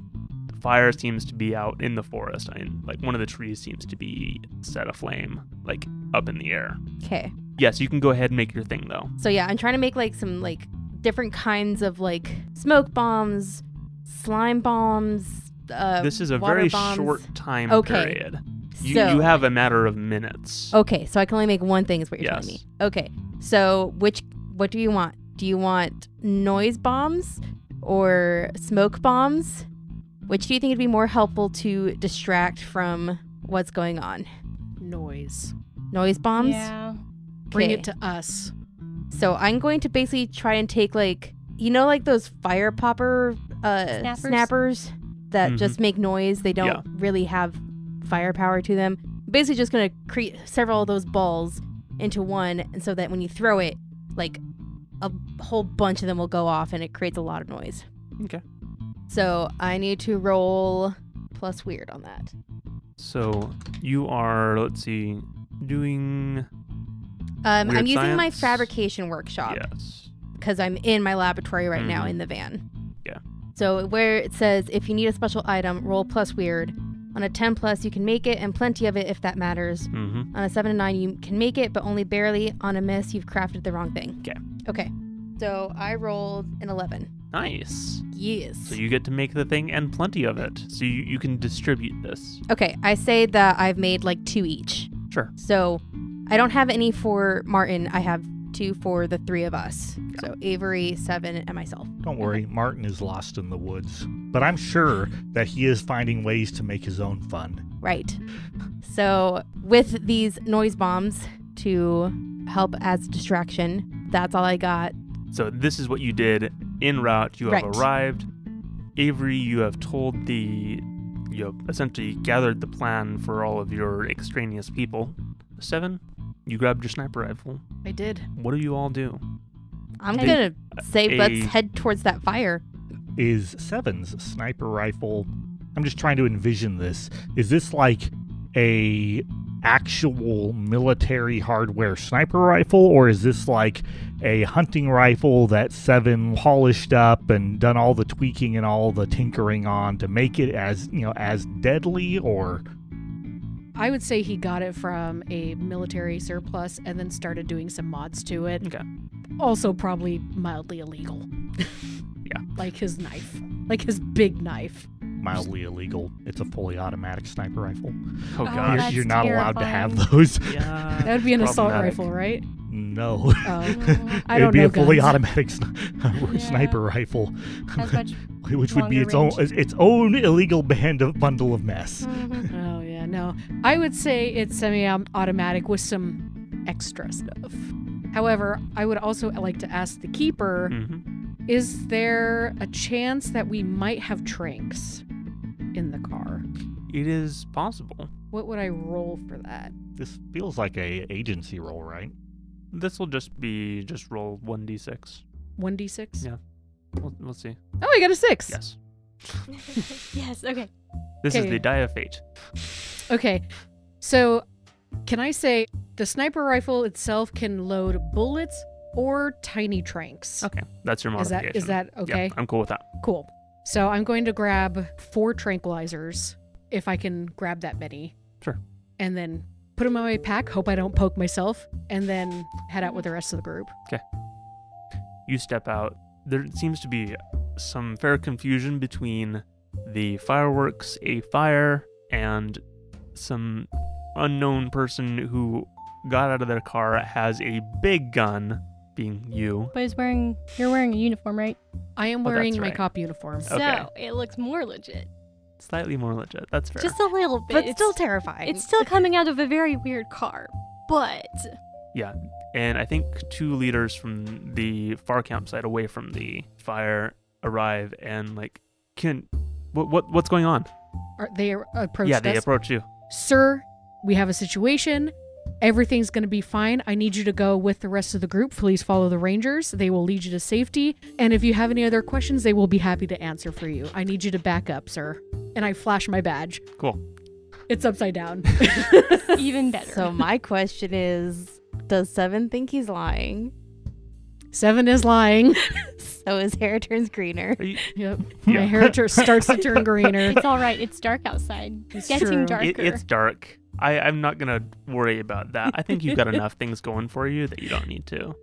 fire seems to be out in the forest. I mean, like one of the trees seems to be set aflame, like up in the air. Okay. Yes, you can go ahead and make your thing though. So yeah, I'm trying to make like some like different kinds of like smoke bombs, slime bombs, This is a water very bombs. short time Okay. period. You So- have a matter of minutes. Okay, so I can only make one thing is what you're telling me. Yes. Okay. So what do you want? Do you want noise bombs or smoke bombs? Which do you think would be more helpful to distract from what's going on? Noise. Noise bombs? Yeah. Bring Okay. it to us. So I'm going to basically try and take like, you know, like those fire popper snappers that Mhm. just make noise. They don't Yeah. really have firepower to them. Basically just going to create several of those balls into one, and so that when you throw it, like a whole bunch of them will go off and it creates a lot of noise. Okay. So I need to roll plus weird on that. So you are, let's see, doing I'm Weird using my science? fabrication workshop yes. because I'm in my laboratory right now Mhm. in the van. Yeah. So where it says if you need a special item, roll plus weird. On a 10 plus, you can make it, and plenty of it if that matters. Mm-hmm. On a 7 and 9, you can make it, but only barely. On a miss, you've crafted the wrong thing. Okay. Okay. So I rolled an 11. Nice. Yes. So you get to make the thing and plenty of it. So you can distribute this. Okay, I say that I've made like 2 each. Sure. So I don't have any for Martin. I have 2 for the 3 of us. So Avery, 7, and myself. Don't worry, Martin is lost in the woods. But I'm sure that he is finding ways to make his own fun. Right. So with these noise bombs to help as distraction, that's all I got. So this is what you did en route. You have Right. arrived. Avery, you have you have essentially gathered the plan for all of your extraneous people. 7, you grabbed your sniper rifle. I did. What do you all do? I'm Hey, going to say a- let's head towards that fire. Is Seven's sniper rifle... I'm just trying to envision this. Is this like a actual military hardware sniper rifle, or is this like a hunting rifle that Seven polished up and done all the tweaking and all the tinkering on to make it as, you know, as deadly? Or I would say he got it from a military surplus and then started doing some mods to it. Okay. Also probably mildly illegal. Yeah. Like his knife. Like his big knife. mildly illegal? It's a fully automatic sniper rifle. Oh Oh, gosh. that's You're not allowed to have terrifying. those. Yeah. That would be an assault problematic. rifle, right? No. Oh. I It'd don't be know a fully guns. automatic sniper rifle, Has much. which would be longer its own illegal bundle of mess. Oh yeah, no. I would say it's semi-automatic with some extra stuff. However, I would also like to ask the keeper, Mhm. is there a chance that we might have tranks in the car? It is possible. What would I roll for that? This feels like a agency role, right? This will just roll 1d6. 1d6? Yeah. We'll see. Oh, I got a 6. Yes. Yes, okay. This is Okay. the die of fate. Okay. So, can I say the sniper rifle itself can load bullets or tiny tranks? Okay. That's your modification. Is that okay? Yeah, I'm cool with that. Cool. So, I'm going to grab 4 tranquilizers, if I can grab that many. Sure. And then put them in my pack, hope I don't poke myself, and then head out with the rest of the group. You step out. There seems to be some fair confusion between the fireworks, a fire, and some unknown person who got out of their car, has a big gun, being you. But you're wearing a uniform, right? I am Oh, that's wearing my right. cop uniform. Okay. So it looks more legit. Slightly more legit. That's fair. Just a little bit. But It's still terrifying. It's still coming out of a very weird car. But Yeah, and I think 2 leaders from the far campsite away from the fire arrive and what's going on? They approached Yeah, us. they approach you. Sir, we have a situation. Everything's going to be fine. I need you to go with the rest of the group. Please follow the rangers. They will lead you to safety. And if you have any other questions, they will be happy to answer for you. I need you to back up, sir. And I flash my badge. Cool. It's upside down. even better. So my question is, does 7 think he's lying? 7 is lying. So his hair turns greener. Are you- Yep. Yeah. My hair starts to turn greener. It's all right. It's dark outside. It's Getting true. darker. It's dark. I'm not gonna worry about that. I think you've got enough things going for you that you don't need to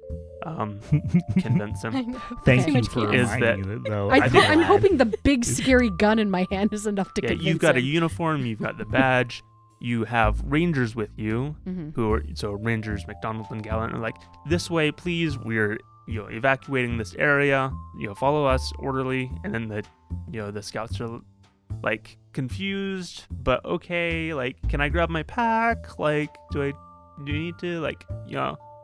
convince I him. know. Thank Too you much for chaos. Is reminding me that, though. I'm glad. hoping the big scary gun in my hand is enough to Yeah, convince you've got a him. uniform. You've got the badge. You have rangers with you, Mhm. who are Rangers McDonald and Gallant are like, this way, please. We're evacuating this area. Follow us orderly. And then the scouts are like confused, but okay. Like, can I grab my pack? Like, do you need to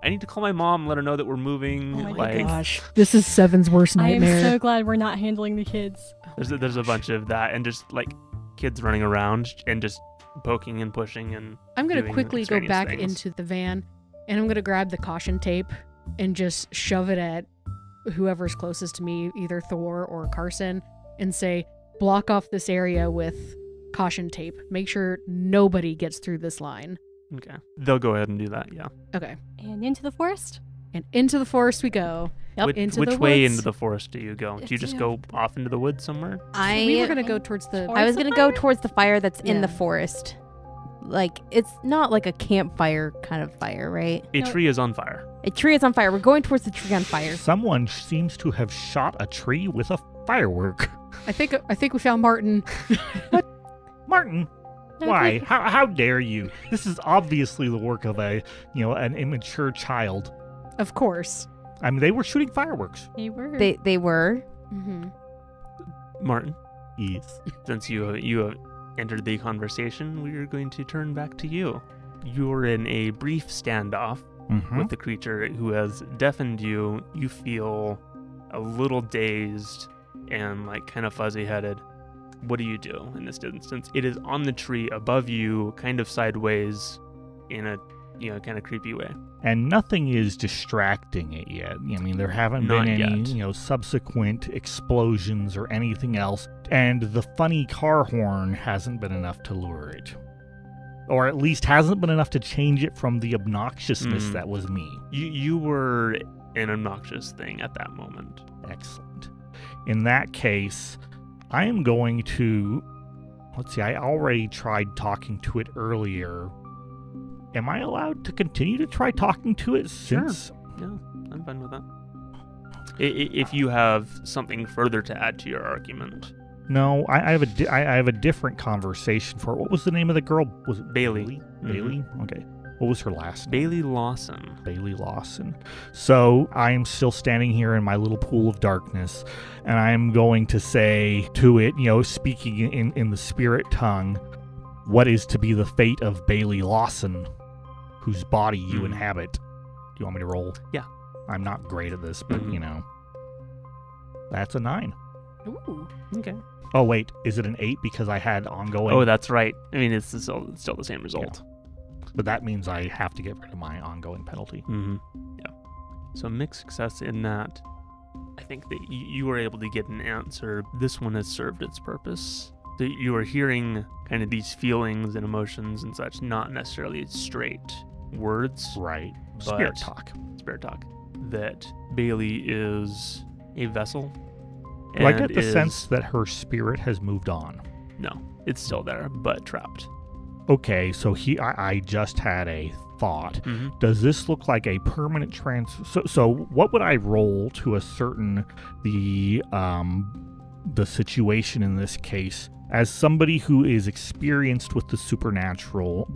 I need to call my mom, let her know that we're moving. Oh my like, Gosh, this is 7's worst I am nightmare. so glad we're not handling the kids. there's a bunch of that, and just like kids running around and just poking and pushing and I'm going to doing quickly go extraneous back things. into the van, and I'm going to grab the caution tape and just shove it at whoever's closest to me, either Thor or Carson, and say, block off this area with caution tape. Make sure nobody gets through this line. Okay, they'll go ahead and do that. Yeah. Okay. And into the forest? And into the forest we go. Which, into which the way woods. into the forest do you go? Do you just go off into the woods somewhere? We were going to go towards the... I was the going to go fire? towards the fire that's in Yeah. the forest. Like, it's not like a campfire kind of fire, right? A No. tree is on fire. A tree is on fire. We're going towards the tree on fire. Someone seems to have shot a tree with a firework. I think we found Martin. Martin, Okay. why? How dare you? This is obviously the work of an immature child. Of course. I mean, they were shooting fireworks. They were. They were. Mm-hmm. Martin, Yes. since you have entered the conversation, we are going to turn back to you. You're in a brief standoff Mm-hmm. with the creature who has deafened you. You feel a little dazed and kind of fuzzy-headed. What do you do in this instance? It is on the tree above you, kind of sideways, in a kind of creepy way. And nothing is distracting it yet. I mean, there haven't Not been any, yet. subsequent explosions or anything else. And the funny car horn hasn't been enough to lure it. Or at least hasn't been enough to change it from the obnoxiousness that was me. You were an obnoxious thing at that moment. Excellent. In that case, I am going to... Let's see, I already tried talking to it earlier. Am I allowed to continue to try talking to it since... Yeah, I'm fine with that. If you have something further to add to your argument. No, I have a different conversation for it. What was the name of the girl? Was it Bailey. Bailey? Okay. What was her last name? Bailey Lawson. Bailey Lawson. So I am still standing here in my little pool of darkness, and I am going to say to it, speaking in the spirit tongue, what is to be the fate of Bailey Lawson, whose body you inhabit? Do you want me to roll? Yeah. I'm not great at this, but, that's a 9. Ooh. Okay. Oh, wait, is it an 8 because I had ongoing? Oh, that's right. I mean, it's still the same result. but that means I have to get rid of my ongoing penalty. Mm-hmm. Yeah. So mixed success in that. I think that you were able to get an answer. This one has served its purpose. So you are hearing kind of these feelings and emotions and such, not necessarily straight words. Right. But Spirit talk. Spirit talk. That Bailey is a vessel. Do I get the sense that her spirit has moved on? No, it's still there, but trapped. Okay, so I just had a thought. Mm-hmm. Does this look like a permanent So what would I roll to ascertain the situation in this case? As somebody who is experienced with the supernatural,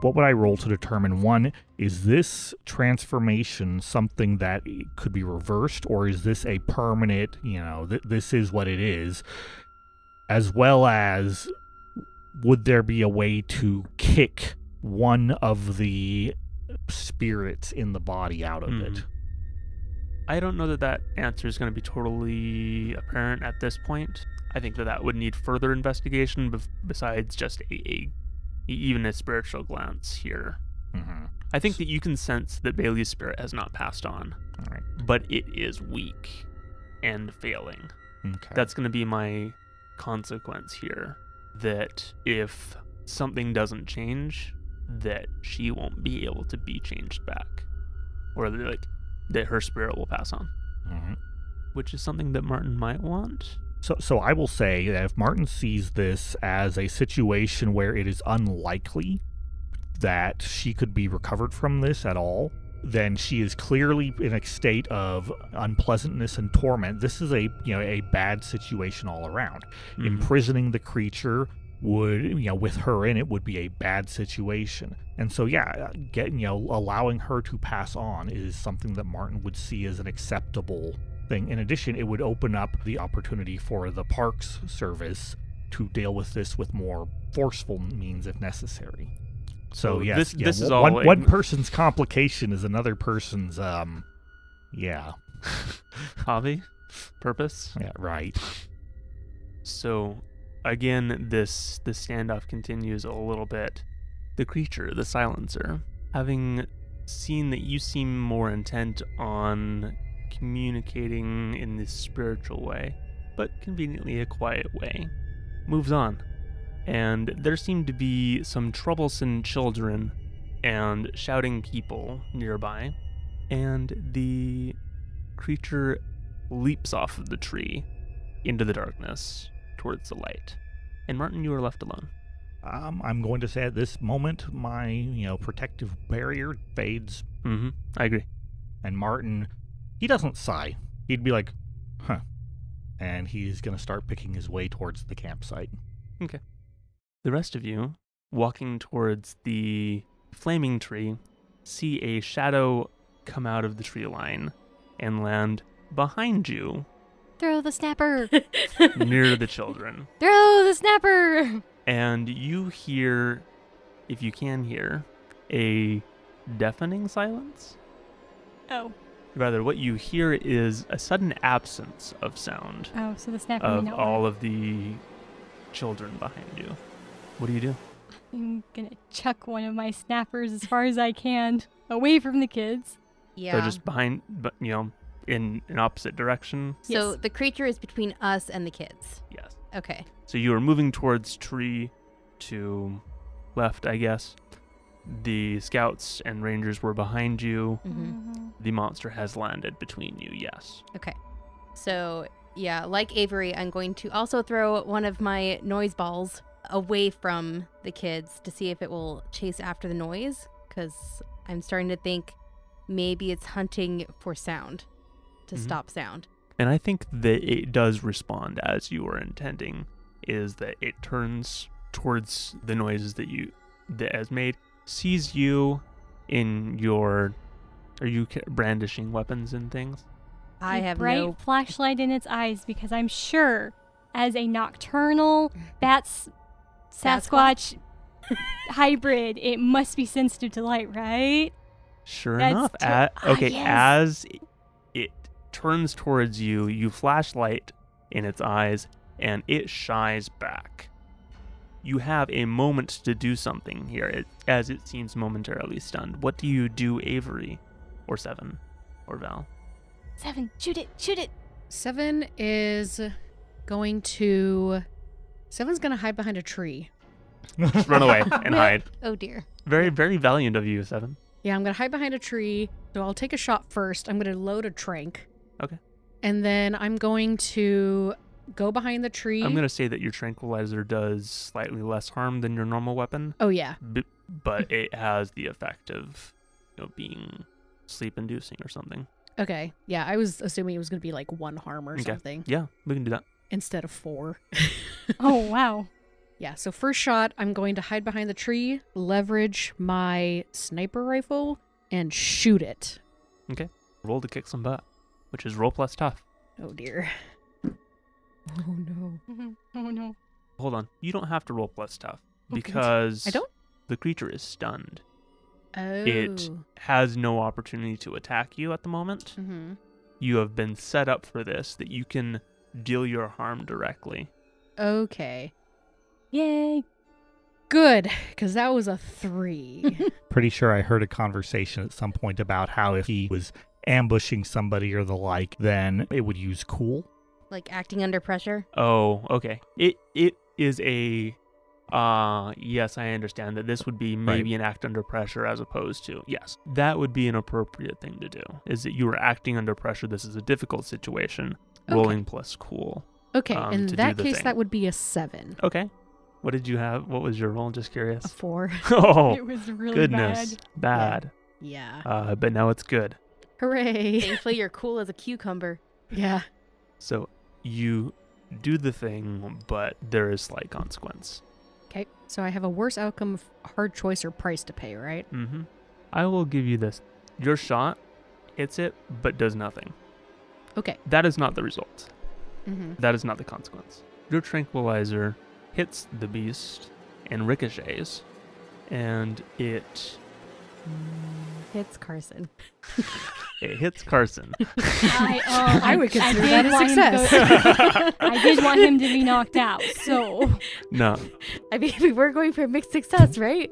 what would I roll to determine, one, is this transformation something that could be reversed, or is this a permanent, this is what it is, as well as would there be a way to kick one of the spirits in the body out of it? I don't know that answer is going to be totally apparent at this point. I think that would need further investigation besides just even a spiritual glance here. Mm-hmm. I think that you can sense that Bailey's spirit has not passed on, All right. but it is weak and failing. Okay. That's going to be my consequence here, that if something doesn't change, that she won't be able to be changed back, or that her spirit will pass on. Mm-hmm. Which is something that Martin might want. So I will say that if Martin sees this as a situation where it is unlikely that she could be recovered from this at all, then she is clearly in a state of unpleasantness and torment. This is a bad situation all around. Mm-hmm. Imprisoning the creature would, with her in it, would be a bad situation. And so, allowing her to pass on is something that Martin would see as an acceptable thing. In addition, it would open up the opportunity for the PARCS service to deal with this with more forceful means if necessary. So yes, this is one person's complication is another person's hobby, purpose. Yeah, right. So again, this standoff continues a little bit. The creature, the silencer, having seen that you seem more intent on communicating in this spiritual way, but conveniently a quiet way, moves on. And there seem to be some troublesome children and shouting people nearby, and the creature leaps off of the tree into the darkness towards the light. And Martin, you are left alone. I'm going to say at this moment, my protective barrier fades. Mm-hmm. I agree. And Martin, he doesn't sigh. He'd be like, huh. And he's going to start picking his way towards the campsite. Okay. The rest of you, walking towards the flaming tree, see a shadow come out of the tree line and land behind you. Throw the snapper! Near the children. Throw the snapper! And you hear, if you can hear, a deafening silence. Oh. Rather, what you hear is a sudden absence of sound. Oh, so the snapper of may not all work. of the children behind you. What do you do? I'm gonna chuck one of my snappers as far as I can away from the kids. Yeah. So just behind, but in an opposite direction. So Yes. the creature is between us and the kids. Yes. Okay. So you are moving towards tree to left, I guess. The scouts and rangers were behind you. Mm-hmm. The monster has landed between you, yes. Okay. So, yeah, like Avery, I'm going to also throw one of my noise balls away from the kids to see if it will chase after the noise, because I'm starting to think maybe it's hunting for sound to Mhm. stop sound. And I think that it does respond as you were intending, is that it turns towards the noises that it has made, sees you in your... Are you brandishing weapons and things? I A have bright no... flashlight in its eyes, because I'm sure as a nocturnal Sasquatch hybrid, it must be sensitive to light, right? Sure That's enough. yes. As it turns towards you, you flash light in its eyes, and it shies back. You have a moment to do something here, as it seems momentarily stunned. What do you do, Avery? Or Seven? Or Val? 7, shoot it, shoot it. 7 is going to... 7's going to hide behind a tree. Just run away and hide. Oh dear. Very, very valiant of you, Seven. Yeah, I'm going to hide behind a tree. So I'll take a shot first. I'm going to load a trank. Okay. And then I'm going to go behind the tree. I'm going to say that your tranquilizer does slightly less harm than your normal weapon, Oh, yeah. but it has the effect of being sleep-inducing or something. Okay. Yeah, I was assuming it was going to be like 1 harm or Okay. something Yeah, we can do that. instead of 4. Oh, wow. Yeah, so first shot, I'm going to hide behind the tree, leverage my sniper rifle, and shoot it. Roll to kick some butt, which is roll plus tough. Oh, dear. Oh, no. Oh, no. Hold on. You don't have to roll plus tough Okay. because I don't? the creature is stunned. Oh. It has no opportunity to attack you at the moment. Mm-hmm. You have been set up for this, that you can deal your harm directly. Okay. Yay. Good, because that was a 3. Pretty sure I heard a conversation at some point about how if he was ambushing somebody or the like, then it would use cool. Like acting under pressure. Oh, okay. It is a yes, I understand that this would be maybe an act under pressure as opposed to, yes, that would be an appropriate thing to do. Is that you are acting under pressure. This is a difficult situation. Okay. Rolling plus cool. Okay, to in do that the case, thing. that would be a 7. Okay. What did you have? What was your roll? Just curious. A 4. Oh, It was really goodness. bad. Bad. Yeah. But now it's good. Hooray. Thankfully, you're cool as a cucumber. Yeah. So you do the thing, but there is slight consequence. Okay, so I have a worse outcome of hard choice or price to pay, right? Mm-hmm. I will give you this. Your shot hits it, but does nothing. Okay. That is not the result. Mm-hmm. That is not the consequence. Your tranquilizer hits the beast and ricochets, and it It's Carson. hits Carson. I would consider did that a want him to success. I did want him to be knocked out, so. No. I mean, we were going for mixed success, right?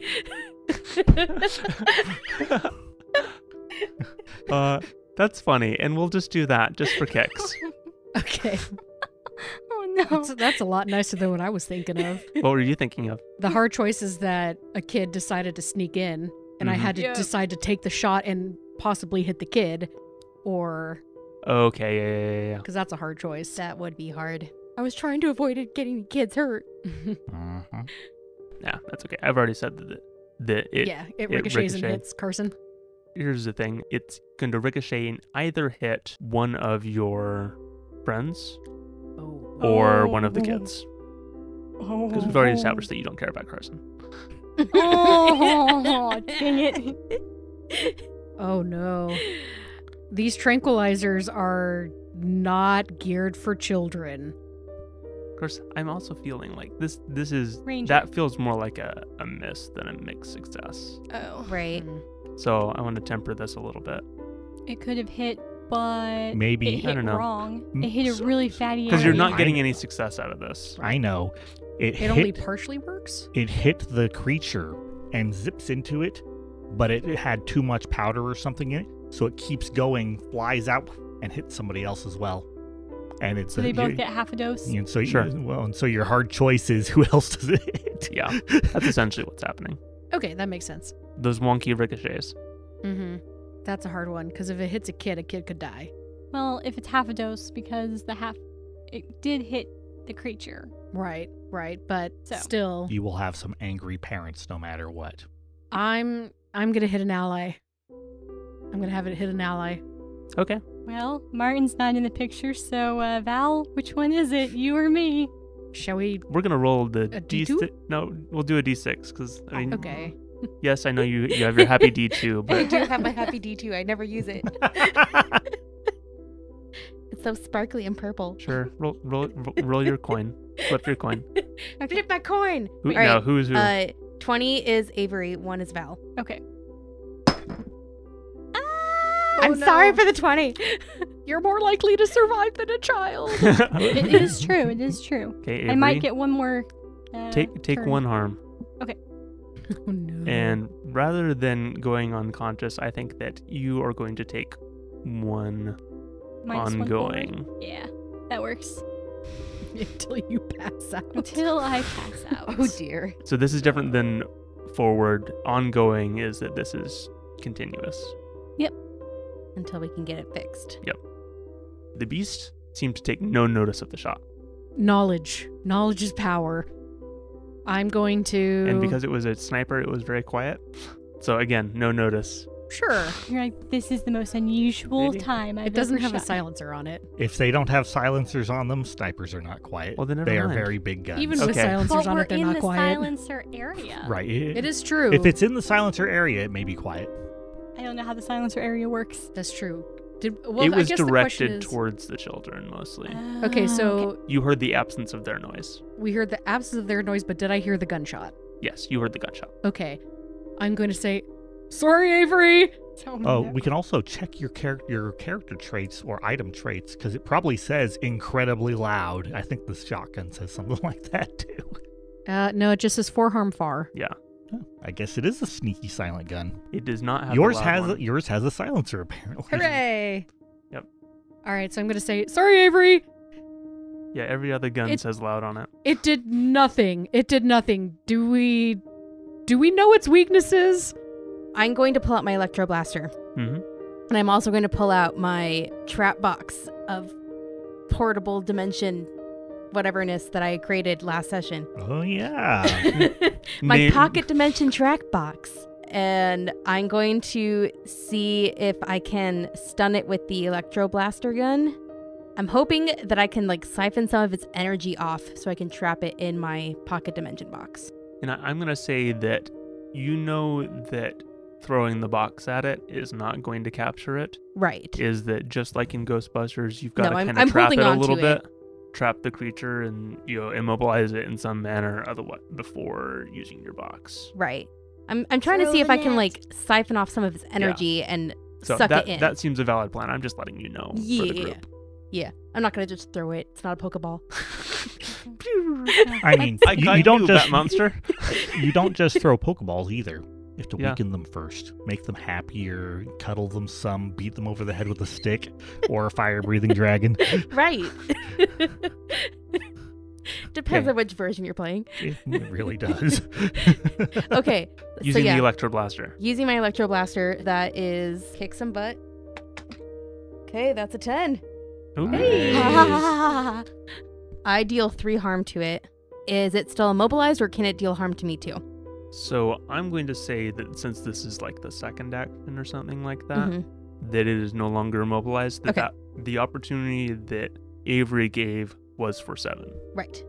That's funny, and we'll just do that just for kicks. Okay. Oh, no. That's a lot nicer than what I was thinking of. What were you thinking of? The hard choice is that a kid decided to sneak in, and I Mhm. had to Yeah. decide to take the shot and possibly hit the kid, or... Okay, yeah. Because that's a hard choice. That would be hard. I was trying to avoid it getting kids hurt. Uh-huh. Yeah, that's okay. I've already said that it yeah, it ricochets and ricocheted. hits Carson. Here's the thing. It's going to ricochet and either hit one of your friends Oh. or one of the kids. Oh. Because we've already established that you don't care about Carson. Oh, dang it. Oh no. These tranquilizers are not geared for children. Of course, I'm also feeling like this is... Ranger. That feels more like a miss than a mixed success. Oh. Right. Mm. So I want to temper this a little bit. It could have hit, but Maybe. it hit I don't know. wrong. It hit a really fatty Because you're area. not getting any success out of this. I know. It only partially works? It hit the creature and zips into it, but it had too much powder or something in it, so it keeps going, flies out, and hits somebody else as well. And it's So they both get half a dose. and so Sure. and so your hard choice is who else does it hit? Yeah, that's essentially what's happening. Okay, that makes sense. Those wonky ricochets. Mm-hmm. That's a hard one, because if it hits a kid could die. Well, if it's half a dose, because it did hit the creature. Right, but So. still, You will have some angry parents no matter what. I'm gonna hit an ally. I'm gonna have it hit an ally. Okay. Well, Martin's not in the picture, so Val, which one is it? You or me? Shall we? We're going to roll the A D6. D2? No, we'll do a D6 because, I mean, Okay. yes, I know you have your happy D2, I but do have my happy D2. I never use it. It's so sparkly and purple. sure, roll your coin. Flip your coin. Flip that coin. Who, All right, no, who's who? 20 is Avery, 1 is Val. Okay. I'm sorry for the 20. You're more likely to survive than a child. It is true. It is true. Okay, I might Avery. get one more Take turn. 1 harm. Oh no. And rather than going unconscious, I think that you are going to take 1 Minus 1 forward. ongoing. Yeah, that works. Until you pass out. Until I pass out. Oh dear. So this is different than forward. Ongoing is that this is continuous. Until we can get it fixed. The beast seemed to take no notice of the shot. Knowledge. Knowledge is power. I'm going to... And because it was a sniper, it was very quiet. So again, no notice. Sure. You're like, this is the most unusual Maybe. time I've It doesn't ever have a shot. silencer on it. If they don't have silencers on them, snipers are not quiet. Well, then never they are mind. very big guns. Even with Okay. silencers But on we're it, they're in not the quiet. silencer area. Right. It is true. If it's in the silencer area, it may be quiet. I don't know how the silencer area works. That's true. It I was guess the question directed is- towards the children mostly. Okay, so You heard the absence of their noise. we heard the absence of their noise, but did I hear the gunshot? Yes, you heard the gunshot. Okay. I'm going to say, sorry, Avery! Oh, we can also check your character traits or item traits because it probably says incredibly loud. I think the shotgun says something like that too. No, it just says 4 harm far. Yeah. Oh, I guess it is a sneaky silent gun. It does not have Yours the loud one. yours has a silencer apparently. Hooray! Yep. All right, so I'm going to say, sorry, Avery! Yeah, every other gun It- says loud on it. It did nothing. It did nothing. Do we know its weaknesses? I'm going to pull out my electro blaster. Mm-hmm. And I'm also going to pull out my trap box of portable dimension whateverness that I created last session. Oh yeah. My pocket dimension track box. And I'm going to see if I can stun it with the electro blaster gun. I'm hoping that I can siphon some of its energy off so I can trap it in my pocket dimension box. And I'm going to say that you know that throwing the box at it is not going to capture it. Right. Is that just like in Ghostbusters, you've got No, to I'm kind of trap holding it a on little to bit, trap the creature, and immobilize it in some manner before using your box. Right. I'm trying to Throw see if the I can net. siphon off some of its energy and So suck that it in. that seems a valid plan. I'm just letting you know for the Yeah. group. Yeah. I'm not going to just throw it. It's not a Pokeball. I mean, I you got don't you, just that monster. you don't just throw Pokeballs either. You have to Yeah. weaken them first, make them happier, cuddle them some, beat them over the head with a stick, or a fire-breathing dragon. Right. Depends Okay. on which version you're playing. It really does. Okay. Using so yeah, the Electro Blaster. using my Electro Blaster, that is kick some butt. Okay, that's a 10. Ooh. Nice. I deal 3 harm to it. Is it still immobilized or can it deal harm to me too? So I'm going to say that since this is like the second action or something like that, Mhm. that it is no longer immobilized. That, Okay. that the opportunity that Avery gave was for 7. Right.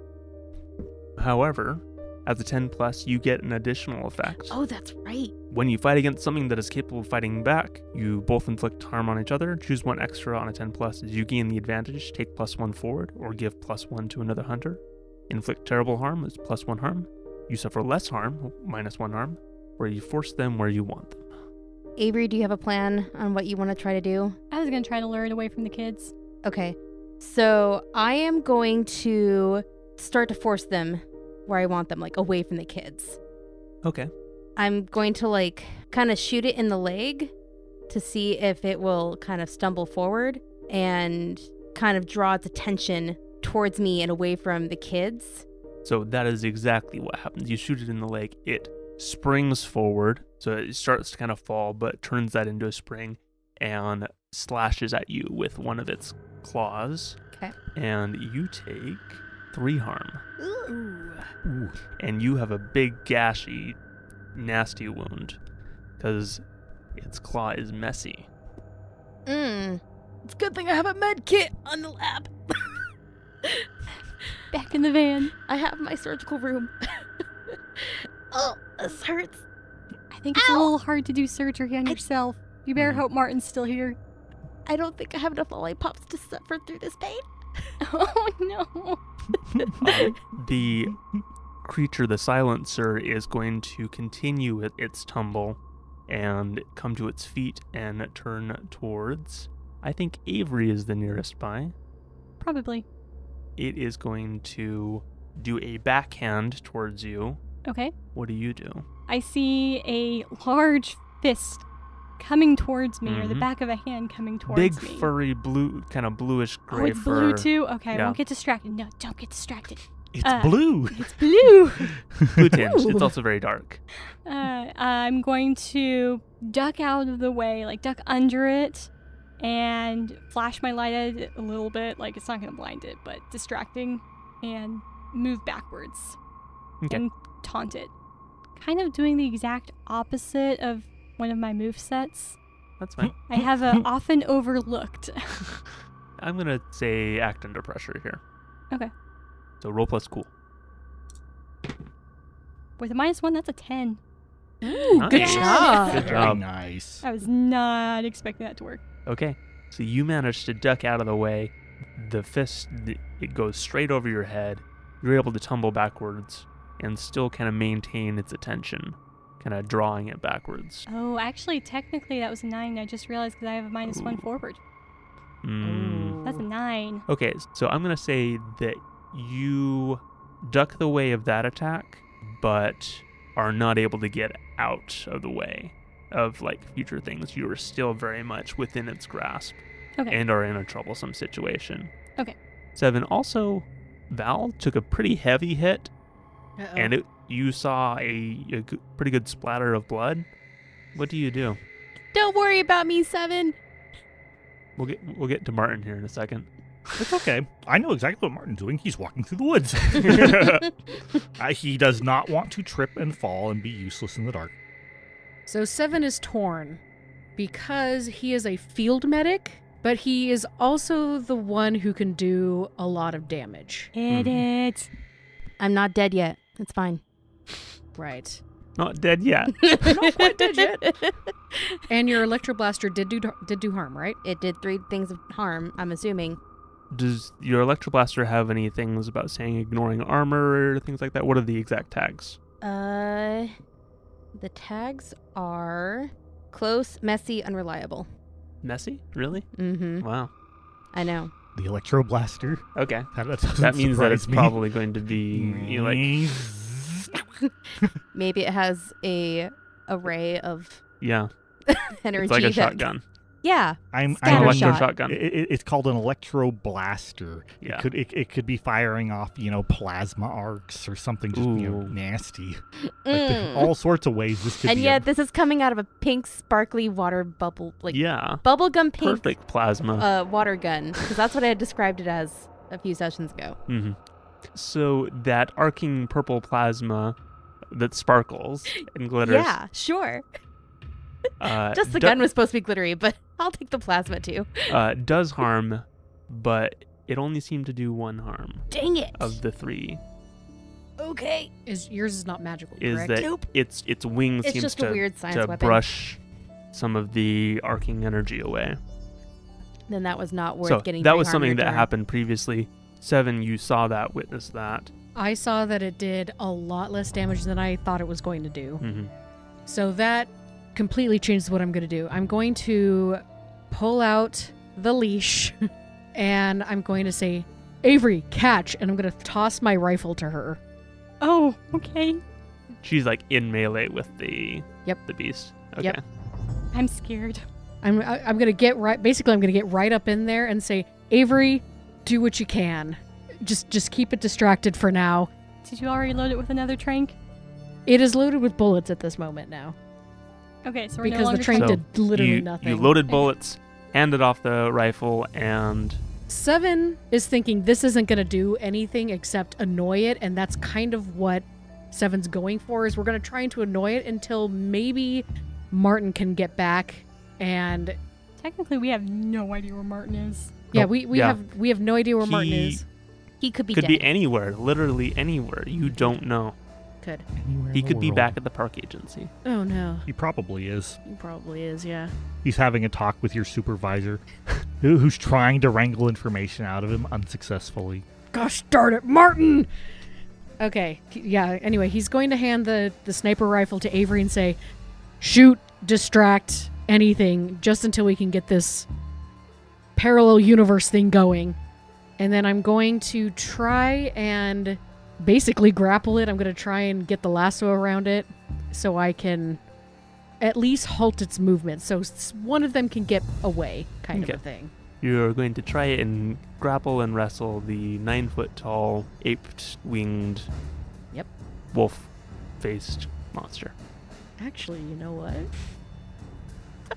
However, as a 10 plus, you get an additional effect. Oh, that's right. When you fight against something that is capable of fighting back, you both inflict harm on each other. Choose 1 extra on a 10 plus as you gain the advantage. Take +1 forward or give +1 to another hunter. Inflict terrible harm is +1 harm. You suffer less harm, -1 harm, where you force them where you want them. Avery, do you have a plan on what you want to try to do? I was going to try to lure it away from the kids. Okay. So I am going to start to force them where I want them, away from the kids. Okay. I'm going to kind of shoot it in the leg to see if it will kind of stumble forward and kind of draw its attention towards me and away from the kids. So that is exactly what happens. You shoot it in the leg, it springs forward, so it starts to kind of fall, but turns that into a spring and slashes at you with one of its claws. Okay. And you take 3 harm. Ooh. And you have a big, gashy, nasty wound because its claw is messy. It's a good thing I have a med kit on the lab. Back in the van. I have my surgical room. Oh, this hurts. I think it's a little hard to do surgery on yourself. You better hope Martin's still here. I don't think I have enough lollipops to suffer through this pain. Oh, no. The creature, the silencer, is going to continue its tumble and come to its feet and turn towards, I think Avery is the nearest by. Probably. It is going to do a backhand towards you. Okay. What do you do? I see a large fist coming towards me, or the Mhm. back of a hand coming towards Big, me. furry, blue, kind of bluish Oh, gray it's fur. blue too? Okay, I Yeah. won't get distracted. No, don't get distracted. It's blue. It's blue. Blue tinge. It's Ooh. also very dark. I'm going to duck out of the way, like duck under it, and flash my light at it a little bit. Like, it's not going to blind it, but distracting, and move backwards. Okay. And taunt it. Kind of doing the exact opposite of one of my movesets. That's fine. I have a often overlooked. I'm going to say act under pressure here. Okay. So roll plus cool. With a -1, that's a 10. Ooh, good Nice. job. Good Very job. nice. I was not expecting that to work. Okay. So you managed to duck out of the way. The fist, it goes straight over your head. You're able to tumble backwards and still kind of maintain its attention, kind of drawing it backwards. Oh, actually, technically, that was a 9. I just realized because I have a -1 Ooh. forward. Mm. That's a 9. Okay, so I'm going to say that you duck the way of that attack, but are not able to get out of the way of like future things. You are still very much within its grasp Okay. and are in a troublesome situation. Okay. 7. Also, Val took a pretty heavy hit, Uh-oh. and you saw a pretty good splatter of blood. What do you do? Don't worry about me, 7. We'll get to Martin here in a second. It's okay. I know exactly what Martin's doing. He's walking through the woods. He does not want to trip and fall and be useless in the dark. So 7 is torn because he is a field medic, but he is also the one who can do a lot of damage. It. I'm not dead yet. It's fine. Right. Not dead yet. Not quite dead yet. And your electroblaster did do harm, right? It did 3 things of harm, I'm assuming. Does your electroblaster have any things about saying ignoring armor or things like that? What are the exact tags? The tags are close, messy, unreliable. Messy? Really? Mm-hmm. Wow. I know. The Electro Blaster. Okay. That doesn't That means that surprise it's me. probably going to be like Maybe it has a array of yeah, energy. it's like a that- shotgun. Yeah. I'm Scatter Electro shot. shotgun. It's called an Electro Blaster. Yeah. It could be firing off, plasma arcs or something just Ooh. nasty. Mm. All sorts of ways this could And be. yet this is coming out of a pink sparkly water bubble, like Yeah. bubblegum pink Perfect plasma. water gun. Because that's what I had described it as a few sessions ago. Mm-hmm. So that arcing purple plasma that sparkles and glitters. Yeah, sure. Just the gun was supposed to be glittery, but I'll take the plasma too. Does harm, but it only seemed to do 1 harm Dang it. of the 3. Okay. Yours is not magical, Is correct? that Nope. its wings It's seems just to a weird science to weapon. brush some of the arcing energy away. Then that was not worth So getting. that 3 was harm something in that return. happened previously. 7, you saw that, witnessed that. I saw that it did a lot less damage than I thought it was going to do. Mm-hmm. So that completely changes what I'm going to do. I'm going to pull out the leash and I'm going to say, Avery, catch, and I'm going to toss my rifle to her. Oh, okay. She's like in melee with the Yep. the beast. Okay. Yep. I'm scared. I'm going to get right, basically I'm going to get right up in there and say, Avery, do what you can. Just keep it distracted for now. Did you already load it with another trank? It is loaded with bullets at this moment now. Okay, so we're no Because the longer train So did literally you, nothing. You loaded bullets, handed off the rifle, and 7 is thinking this isn't going to do anything except annoy it, and that's kind of what 7's going for, is we're going to try to annoy it until maybe Martin can get back, and Technically, we have no idea where Martin is. yeah, Nope. we Yeah. have no idea where Martin He- is. He could be could dead. be anywhere, literally anywhere. You don't know. Could. Anywhere He in the could be world. back at the park agency. Oh no. He probably is. He probably is, yeah. He's having a talk with your supervisor, who's trying to wrangle information out of him unsuccessfully. Gosh darn it, Martin! Okay, yeah, anyway, he's going to hand the sniper rifle to Avery and say, shoot, distract, anything, just until we can get this parallel universe thing going. And then I'm going to try and basically grapple it. I'm going to try and get the lasso around it so I can at least halt its movement so one of them can get away, kind of a thing. You're going to try and grapple and wrestle the 9-foot-tall, aped-winged, wolf-faced monster. Actually, you know what?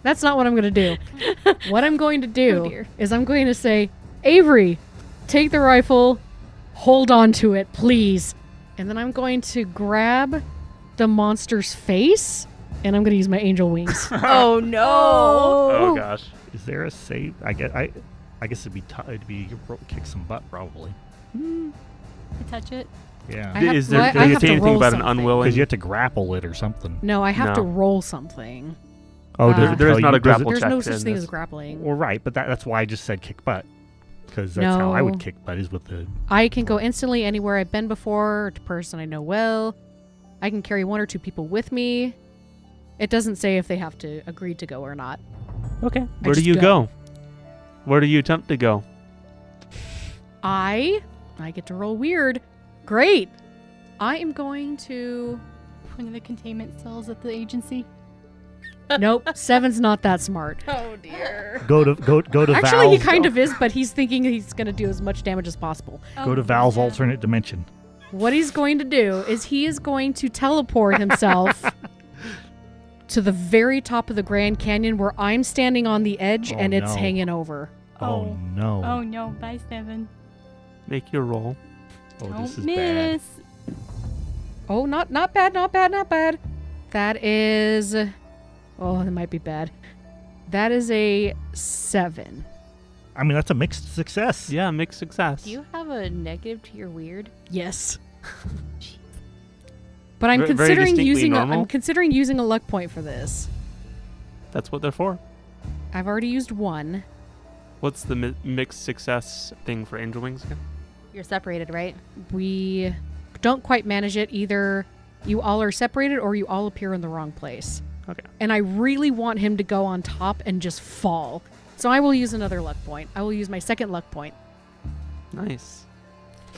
That's not what I'm going to do. What I'm going to do is I'm going to say, Avery, take the rifle, hold on to it, please. And then I'm going to grab the monster's face, and I'm going to use my angel wings. Oh, no. Oh, gosh. Is there a save? I guess it'd be kick some butt, probably. To touch it. Yeah. Does it say anything about an unwilling? Because you have to grapple it or something. No, I have to roll something. Oh, there is not a grapple check. There's no such thing as grappling. Well, right, but that's why I just said kick butt. Because that's how I would kick butt, is with the... I can go instantly anywhere I've been before, to a person I know well. I can carry 1 or 2 people with me. It doesn't say if they have to agree to go or not. Okay. Where do you go? Where do you attempt to go? I get to roll weird. Great. I am going to... One of the containment cells at the agency. Nope. 7's not that smart. Oh, dear. Go to Actually, Val's... he kind of is, but he's thinking he's going to do as much damage as possible. Go to Val's alternate dimension. What he's going to do is he is going to teleport himself to the very top of the Grand Canyon where I'm standing on the edge and it's hanging over. Oh, no. Oh, no. Bye, 7. Make your roll. Oh, Don't this is miss. bad. Oh, not bad. That is... Oh, that might be bad. That is a 7. I mean, that's a mixed success. Yeah, mixed success. Do you have a negative to your weird? Yes. But I'm Very considering distinctly normal. I'm considering using a luck point for this. That's what they're for. I've already used 1. What's the mixed success thing for angel wings again? You're separated, right? We don't quite manage it. Either you all are separated or you all appear in the wrong place. Okay. And I really want him to go on top and just fall. So I will use another luck point. I will use my second luck point. Nice.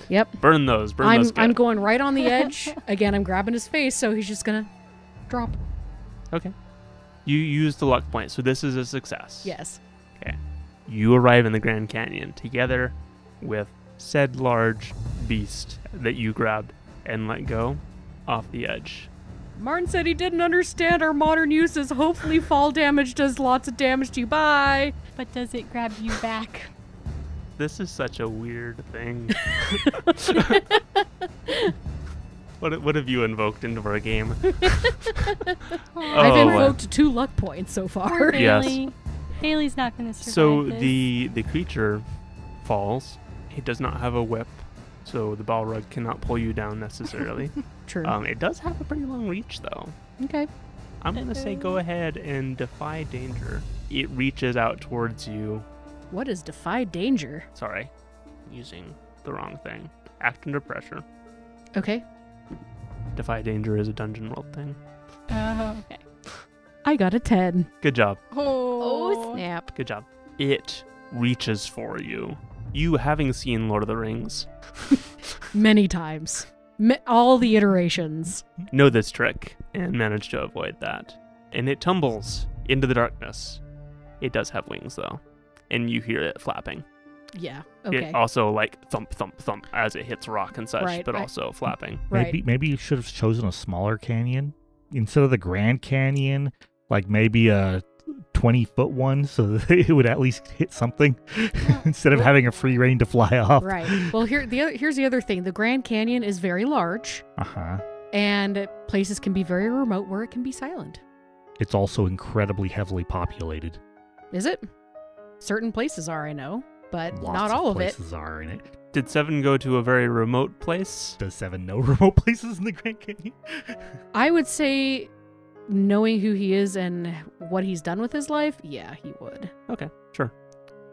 Yep. Burn those. I'm going right on the edge. Again, I'm grabbing his face, so he's just going to drop. Okay. You used the luck point, so this is a success. Yes. Okay. You arrive in the Grand Canyon together with said large beast that you grabbed and let go off the edge. Martin said he didn't understand our modern uses. Hopefully fall damage does lots of damage to you. Bye. But does it grab you back? This is such a weird thing. What have you invoked into our game? I've invoked 2 luck points so far. Poor Yes. Haley. Haley's not going to survive So this. the creature falls. It does not have a whip, so the Balrog cannot pull you down necessarily. True. It does have a pretty long reach, though. Okay. I'm going to say go ahead and defy danger. It reaches out towards you. What is defy danger? Sorry, using the wrong thing. Act under pressure. Okay. Defy danger is a dungeon world thing. Okay. I got a 10. Good job. Oh, snap. Good job. It reaches for you. You, having seen Lord of the Rings, Many times. All the iterations. know this trick and manage to avoid that. And it tumbles into the darkness. It does have wings, though. And you hear it flapping. Yeah. Okay. It also, like, thump, thump, thump as it hits rock and such, Right, but also flapping. Right. Maybe you should have chosen a smaller canyon instead of the Grand Canyon. Like maybe a 20-foot one, so that it would at least hit something instead of having a free rein to fly off. Right. Well, here's the other thing. The Grand Canyon is very large, and places can be very remote where it can be silent. It's also incredibly heavily populated. Is it? Certain places are, I know, but Lots not all of it. places are in it. Did Seven go to a very remote place? Does 7 know remote places in the Grand Canyon? I would say, knowing who he is and what he's done with his life, yeah, he would. Okay, sure.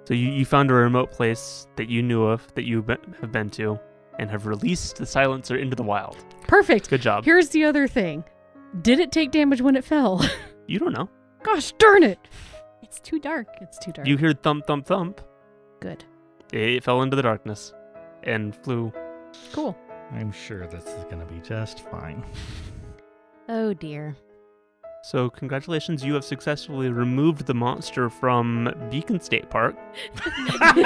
So you found a remote place that you knew of, that you have been to, and have released the silencer into the wild. Perfect. Good job. Here's the other thing. Did it take damage when it fell? You don't know. Gosh darn it. It's too dark. It's too dark. You heard thump, thump, thump. Good. It fell into the darkness and flew. Cool. I'm sure this is going to be just fine. Oh dear. So congratulations, you have successfully removed the monster from Beacon State Park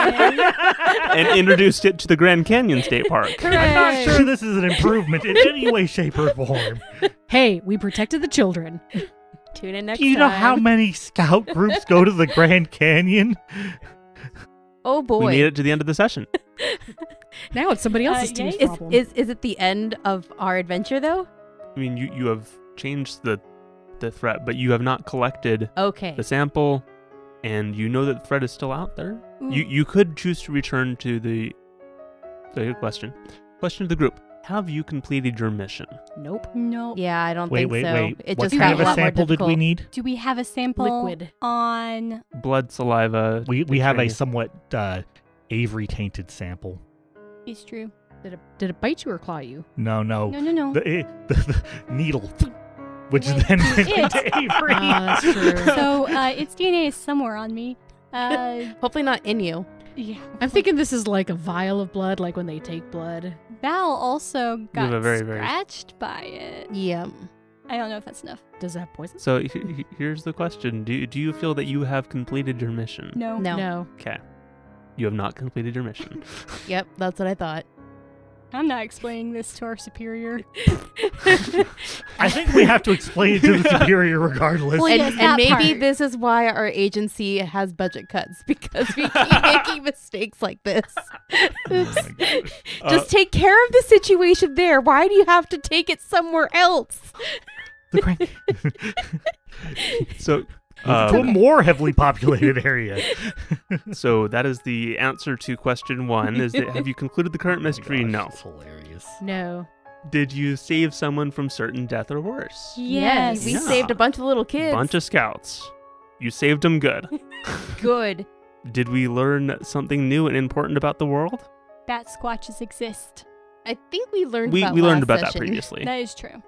and introduced it to the Grand Canyon State Park. I'm not sure this is an improvement in any way, shape, or form. Hey, we protected the children. Tune in next Do you know time. how many scout groups go to the Grand Canyon? Oh boy. We made it to the end of the session. Now it's somebody else's yay. team's Is, problem. is it the end of our adventure though? I mean, you have changed the threat, but you have not collected Okay. the sample, and you know that the threat is still out there. Ooh. You could choose to return to the question of the group. Have you completed your mission? Nope. No. Yeah, I don't Wait. think so. It What just kind got of a a lot more sample did we difficult. need? Do we have a sample Liquid. on? Blood, saliva. We have a training. somewhat Avery-tainted sample. It's true. Did it bite you or claw you? No. No. The needle, which Wait, then went it. into Avery. That's true. So its DNA is somewhere on me. Hopefully not in you. Yeah. I'm thinking this is like a vial of blood, like when they take blood. Val also got have a very, very- scratched by it. Yeah. I don't know if that's enough. Does it have poison? So here's the question: Do you feel that you have completed your mission? No. No. Okay. You have not completed your mission. Yep, that's what I thought. I'm not explaining this to our superior. I think we have to explain it to the superior regardless. Well, yes, and that maybe part. this is why our agency has budget cuts, because we keep making mistakes like this. Oops. Oh my gosh. Just take care of the situation there. Why do you have to take it somewhere else? The Grand- So, to a more heavily populated area. so that is the answer to question 1. Is that have you concluded the current mystery? Gosh, No. It's hilarious. No. Did you save someone from certain death or worse? Yes. We Yeah. saved a bunch of little kids. Bunch of scouts. You saved them good. Good. Did we learn something new and important about the world? Bat squatches exist. I think we learned We about learned last about session. that previously. That is true.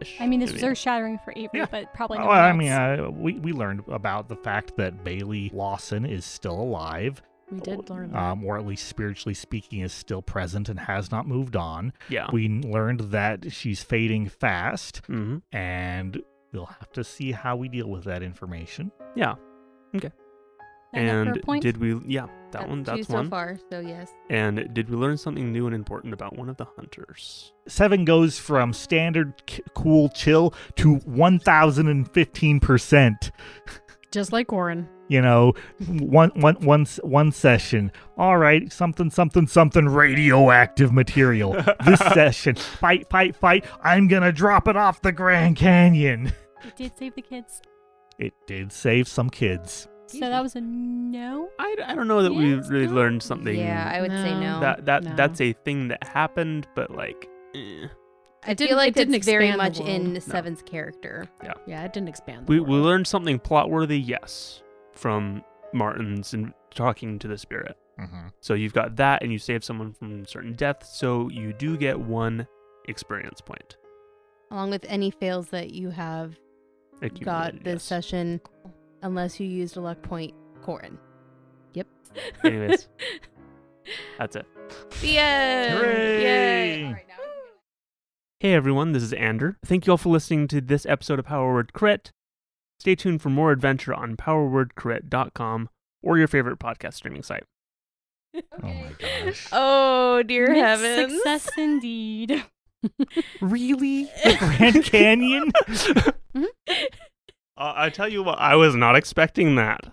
Ish. I mean, this was earth-shattering for Avery, Yeah. but probably Well, no one I else. mean, we learned about the fact that Bailey Lawson is still alive, We did learn that. or at least spiritually speaking, is still present and has not moved on. Yeah. We learned that she's fading fast, Mm-hmm. and we'll have to see how we deal with that information. Yeah. That enough for a And point? did we? Yeah, That's one. two That's so one. far, so yes. And did we learn something new and important about one of the hunters? 7 goes from standard cool chill to 1,015%. Just like Warren. You know, one session. All right, something radioactive material. This session, fight. I'm gonna drop it off the Grand Canyon. It did save the kids. It did save some kids. So that was a no? I don't know that we Yes, really no. learned something. Yeah, I would say no. That No. that's a thing that happened, but like, I didn't- feel like it didn't it's very expand the much in world. Seven's character. Yeah, it didn't expand. The we world. learned something plot worthy, yes, from Martin's and talking to the spirit. Mm-hmm. So you've got that, and you save someone from certain death, so you do get 1 experience point. Along with any fails that you have got accumulated, this yes. session, unless you used a luck point, Corin. Anyways, that's it. The end! Hooray! Yay! All right, now Hey everyone, this is Ander. Thank you all for listening to this episode of Power Word Crit. Stay tuned for more adventure on powerwordcrit.com or your favorite podcast streaming site. Oh my gosh. Oh, dear Mixed heavens. success indeed. Really? The Grand Canyon? I tell you what, I was not expecting that.